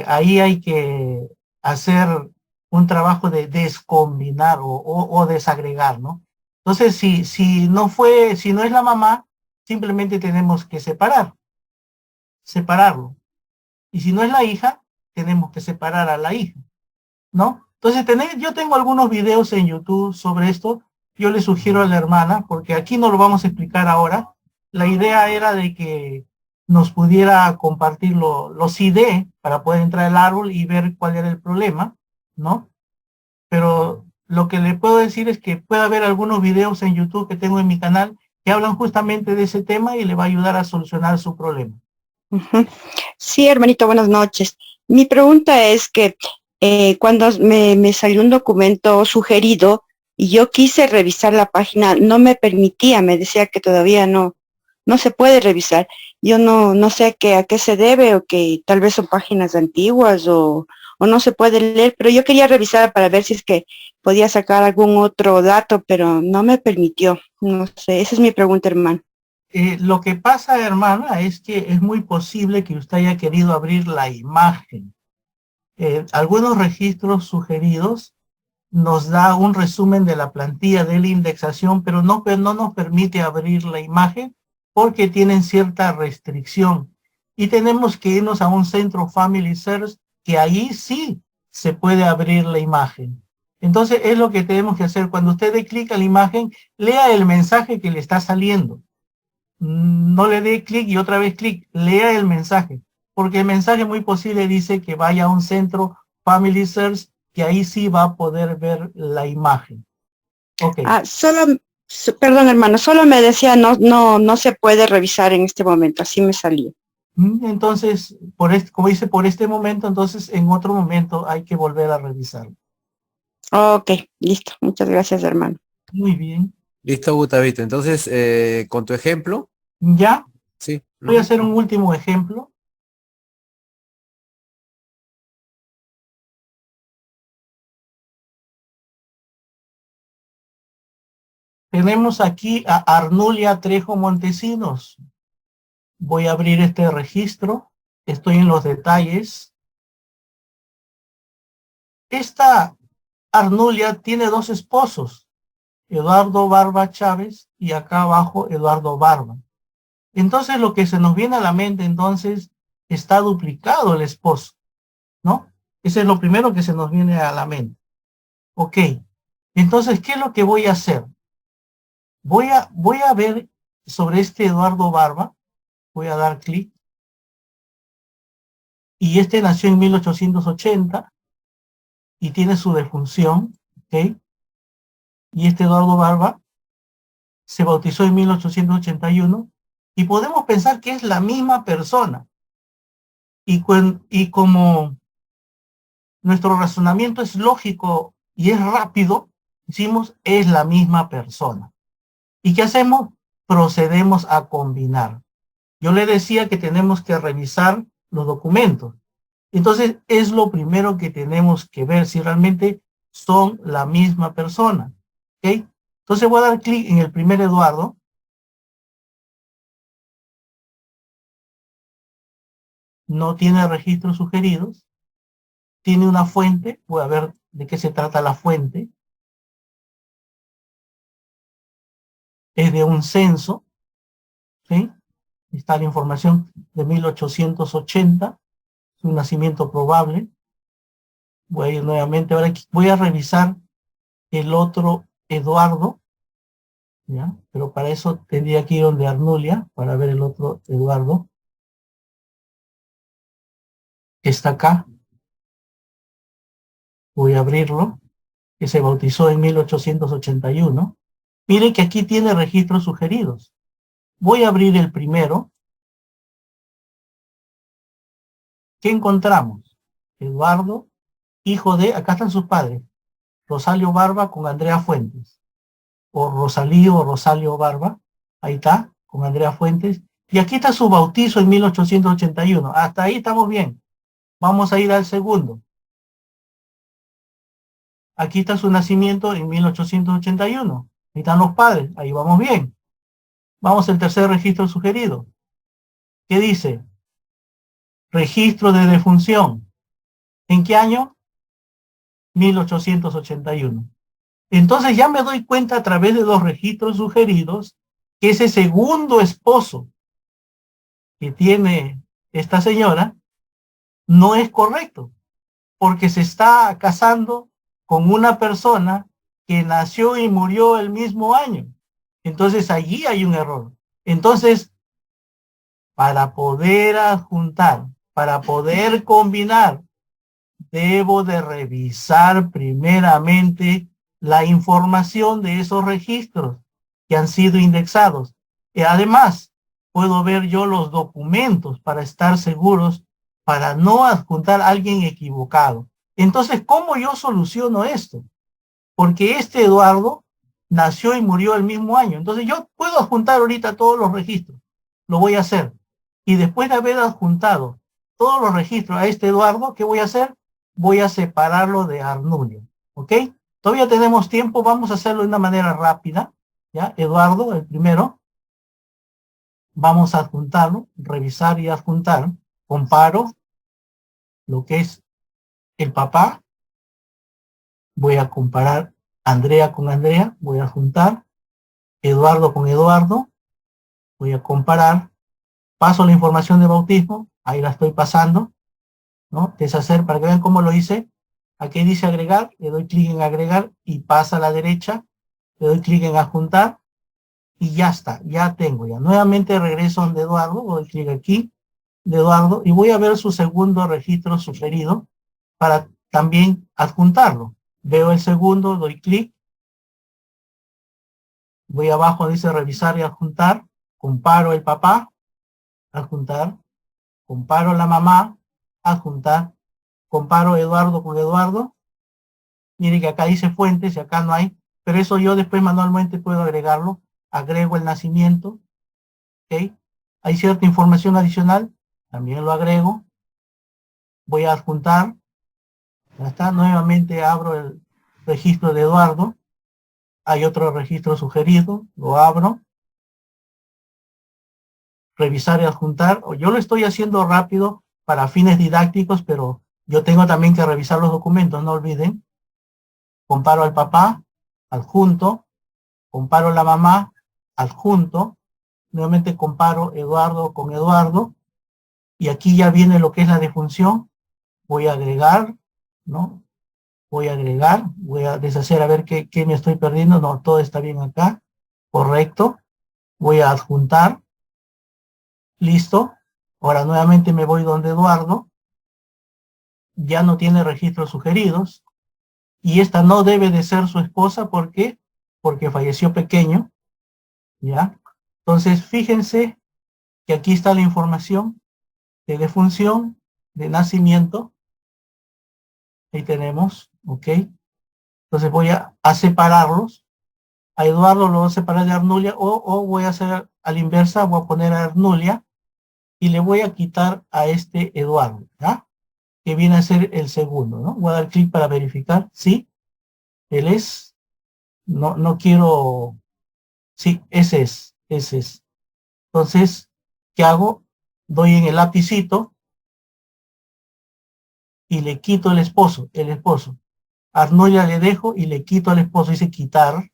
[SPEAKER 2] Ahí hay que hacer un trabajo de descombinar o desagregar, ¿no? Entonces, si no es la mamá, simplemente tenemos que separarlo. Y si no es la hija, tenemos que separar a la hija, ¿no? Entonces, yo tengo algunos videos en YouTube sobre esto. Yo le sugiero a la hermana, porque aquí no lo vamos a explicar ahora. La idea era de que nos pudiera compartir los ID para poder entrar al árbol y ver cuál era el problema, ¿no? Pero lo que le puedo decir es que puede haber algunos videos en YouTube que tengo en mi canal que hablan justamente de ese tema y le va a ayudar a solucionar su problema.
[SPEAKER 8] Sí, hermanito, buenas noches. Mi pregunta es que cuando me salió un documento sugerido y yo quise revisar la página, no me permitía, me decía que todavía no se puede revisar. Yo no sé a qué se debe o que tal vez son páginas antiguas o no se puede leer, pero yo quería revisar para ver si es que podía sacar algún otro dato, pero no me permitió. No sé, esa es mi pregunta, hermano.
[SPEAKER 2] Lo que pasa, hermana, es que es muy posible que usted haya querido abrir la imagen. Algunos registros sugeridos nos da un resumen de la plantilla de la indexación, pero no nos permite abrir la imagen porque tienen cierta restricción. Y tenemos que irnos a un centro Family Search, que ahí sí se puede abrir la imagen. Entonces es lo que tenemos que hacer. Cuando usted dé clic a la imagen, lea el mensaje que le está saliendo. No le dé clic y otra vez clic, lea el mensaje, porque el mensaje muy posible dice que vaya a un centro Family Search, que ahí sí va a poder ver la imagen. Ok.
[SPEAKER 8] Perdón, hermano, solo me decía no se puede revisar en este momento, así me salió.
[SPEAKER 2] Entonces, como dice, por este momento, entonces en otro momento hay que volver a revisar.
[SPEAKER 8] Ok, listo. Muchas gracias, hermano.
[SPEAKER 2] Muy bien.
[SPEAKER 1] Listo, Gustavito. Entonces, con tu ejemplo.
[SPEAKER 2] ¿Ya?
[SPEAKER 1] Sí.
[SPEAKER 2] Voy a hacer un último ejemplo. Tenemos aquí a Arnulia Trejo Montesinos. Voy a abrir este registro. Estoy en los detalles. Esta Arnulia tiene dos esposos, Eduardo Barba Chávez y acá abajo Eduardo Barba. Entonces lo que se nos viene a la mente entonces, está duplicado el esposo, ¿no? Ese es lo primero que se nos viene a la mente. Ok, entonces, ¿qué es lo que voy a hacer? Voy a ver sobre este Eduardo Barba, voy a dar clic, y este nació en 1880 y tiene su defunción, ¿ok? Y este Eduardo Barba se bautizó en 1881 y podemos pensar que es la misma persona. Y como nuestro razonamiento es lógico y es rápido, decimos es la misma persona. ¿Y qué hacemos? Procedemos a combinar. Yo le decía que tenemos que revisar los documentos. Entonces es lo primero que tenemos que ver si realmente son la misma persona. ¿Ok? Entonces voy a dar clic en el primer Eduardo. No tiene registros sugeridos. Tiene una fuente. Voy a ver de qué se trata la fuente. Es de un censo. ¿Sí? Está la información de 1880. Su nacimiento probable. Voy a ir nuevamente. Ahora voy a revisar el otro Eduardo. ¿Ya? Pero para eso tendría que ir donde Arnulia para ver el otro Eduardo. Está acá. Voy a abrirlo. Que se bautizó en 1881. Mire que aquí tiene registros sugeridos. Voy a abrir el primero. ¿Qué encontramos? Eduardo, hijo de, acá están sus padres, Rosalio Barba con Andrea Fuentes. O Rosalío o Rosalio Barba. Ahí está, con Andrea Fuentes. Y aquí está su bautizo en 1881. Hasta ahí estamos bien. Vamos a ir al segundo. Aquí está su nacimiento en 1881. Ahí están los padres. Ahí vamos bien. Vamos al tercer registro sugerido. ¿Qué dice? Registro de defunción. ¿En qué año? 1881. Entonces ya me doy cuenta a través de los registros sugeridos que ese segundo esposo que tiene esta señora no es correcto, porque se está casando con una persona que nació y murió el mismo año. Entonces allí hay un error. Entonces, para poder adjuntar, para poder combinar, debo de revisar primeramente la información de esos registros que han sido indexados. Y además, puedo ver yo los documentos para estar seguros, para no adjuntar a alguien equivocado. Entonces, ¿cómo yo soluciono esto? Porque este Eduardo nació y murió el mismo año. Entonces, yo puedo adjuntar ahorita todos los registros. Lo voy a hacer. Y después de haber adjuntado todos los registros a este Eduardo, ¿qué voy a hacer? Voy a separarlo de Arnulio. ¿Ok? Todavía tenemos tiempo. Vamos a hacerlo de una manera rápida. ¿Ya? Eduardo, el primero. Vamos a adjuntarlo. Revisar y adjuntar. Comparo lo que es el papá. Voy a comparar Andrea con Andrea. Voy a adjuntar. Eduardo con Eduardo. Voy a comparar. Paso la información de bautismo. Ahí la estoy pasando. ¿No? Deshacer para que vean cómo lo hice. Aquí dice agregar, le doy clic en agregar y pasa a la derecha, le doy clic en adjuntar y ya está, ya tengo. Ya nuevamente regreso donde Eduardo, doy clic aquí de Eduardo y voy a ver su segundo registro sugerido para también adjuntarlo. Veo el segundo, doy clic, voy abajo, dice revisar y adjuntar, comparo el papá, adjuntar, comparo la mamá, adjuntar, comparo Eduardo con Eduardo. Miren que acá dice fuentes y acá no hay, pero eso yo después manualmente puedo agregarlo. Agrego el nacimiento. ¿Ok? Hay cierta información adicional, también lo agrego. Voy a adjuntar. Ya está. Nuevamente abro el registro de Eduardo. Hay otro registro sugerido, lo abro. Revisar y adjuntar. Yo lo estoy haciendo rápido para fines didácticos, pero yo tengo también que revisar los documentos, no olviden. Comparo al papá, adjunto. Comparo la mamá, adjunto. Nuevamente comparo Eduardo con Eduardo. Y aquí ya viene lo que es la defunción. Voy a agregar, ¿no? Voy a agregar, voy a deshacer a ver qué me estoy perdiendo. No, todo está bien acá. Correcto. Voy a adjuntar. Listo. Ahora nuevamente me voy donde Eduardo. Ya no tiene registros sugeridos. Y esta no debe de ser su esposa. ¿Por qué? Porque falleció pequeño. ¿Ya? Entonces, fíjense que aquí está la información de defunción, de nacimiento. Ahí tenemos, ¿ok? Entonces voy a separarlos. A Eduardo lo voy a separar de Arnulia o voy a hacer a la inversa, voy a poner a Arnulia y le voy a quitar a este Eduardo, ¿ya? Que viene a ser el segundo, ¿no? Voy a dar clic para verificar, sí. Él es, no quiero, sí, ese es. Entonces, ¿qué hago? Doy en el lapicito y le quito el esposo. Arnoya le dejo y le quito al esposo, dice quitar,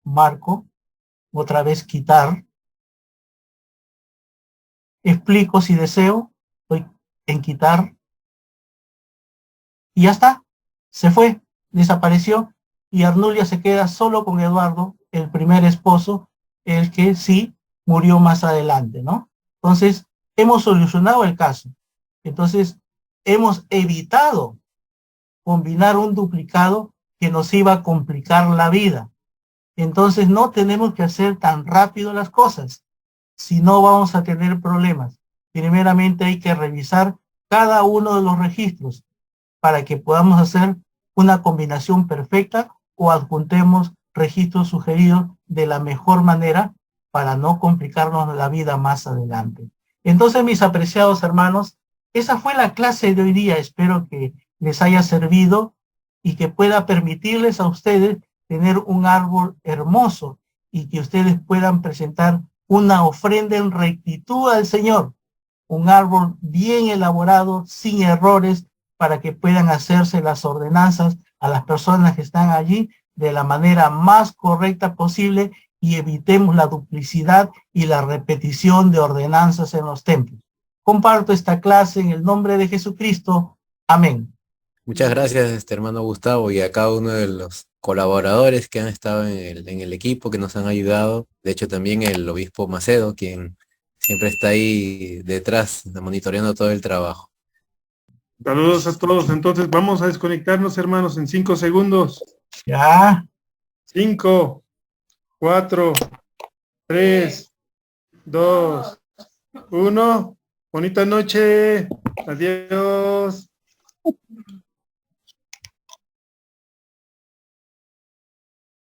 [SPEAKER 2] marco, otra vez quitar, explico si deseo, doy en quitar, y ya está, se fue, desapareció, y Arnulia se queda solo con Eduardo, el primer esposo, el que sí murió más adelante, ¿no? Entonces, hemos solucionado el caso. Entonces, hemos evitado combinar un duplicado que nos iba a complicar la vida. Entonces, no tenemos que hacer tan rápido las cosas, si no vamos a tener problemas. Primeramente hay que revisar cada uno de los registros para que podamos hacer una combinación perfecta o adjuntemos registros sugeridos de la mejor manera para no complicarnos la vida más adelante. Entonces, mis apreciados hermanos, esa fue la clase de hoy día. Espero que les haya servido y que pueda permitirles a ustedes tener un árbol hermoso y que ustedes puedan presentar una ofrenda en rectitud al Señor, un árbol bien elaborado, sin errores, para que puedan hacerse las ordenanzas a las personas que están allí de la manera más correcta posible y evitemos la duplicidad y la repetición de ordenanzas en los templos. Comparto esta clase en el nombre de Jesucristo. Amén.
[SPEAKER 1] Muchas gracias, hermano Gustavo, y a cada uno de los colaboradores que han estado en el equipo, que nos han ayudado. De hecho, también el obispo Macedo, quien siempre está ahí detrás, monitoreando todo el trabajo.
[SPEAKER 9] Saludos a todos. Entonces vamos a desconectarnos, hermanos, en 5 segundos.
[SPEAKER 2] Ya.
[SPEAKER 9] 5, 4, 3, 2, 1. Bonita noche. Adiós.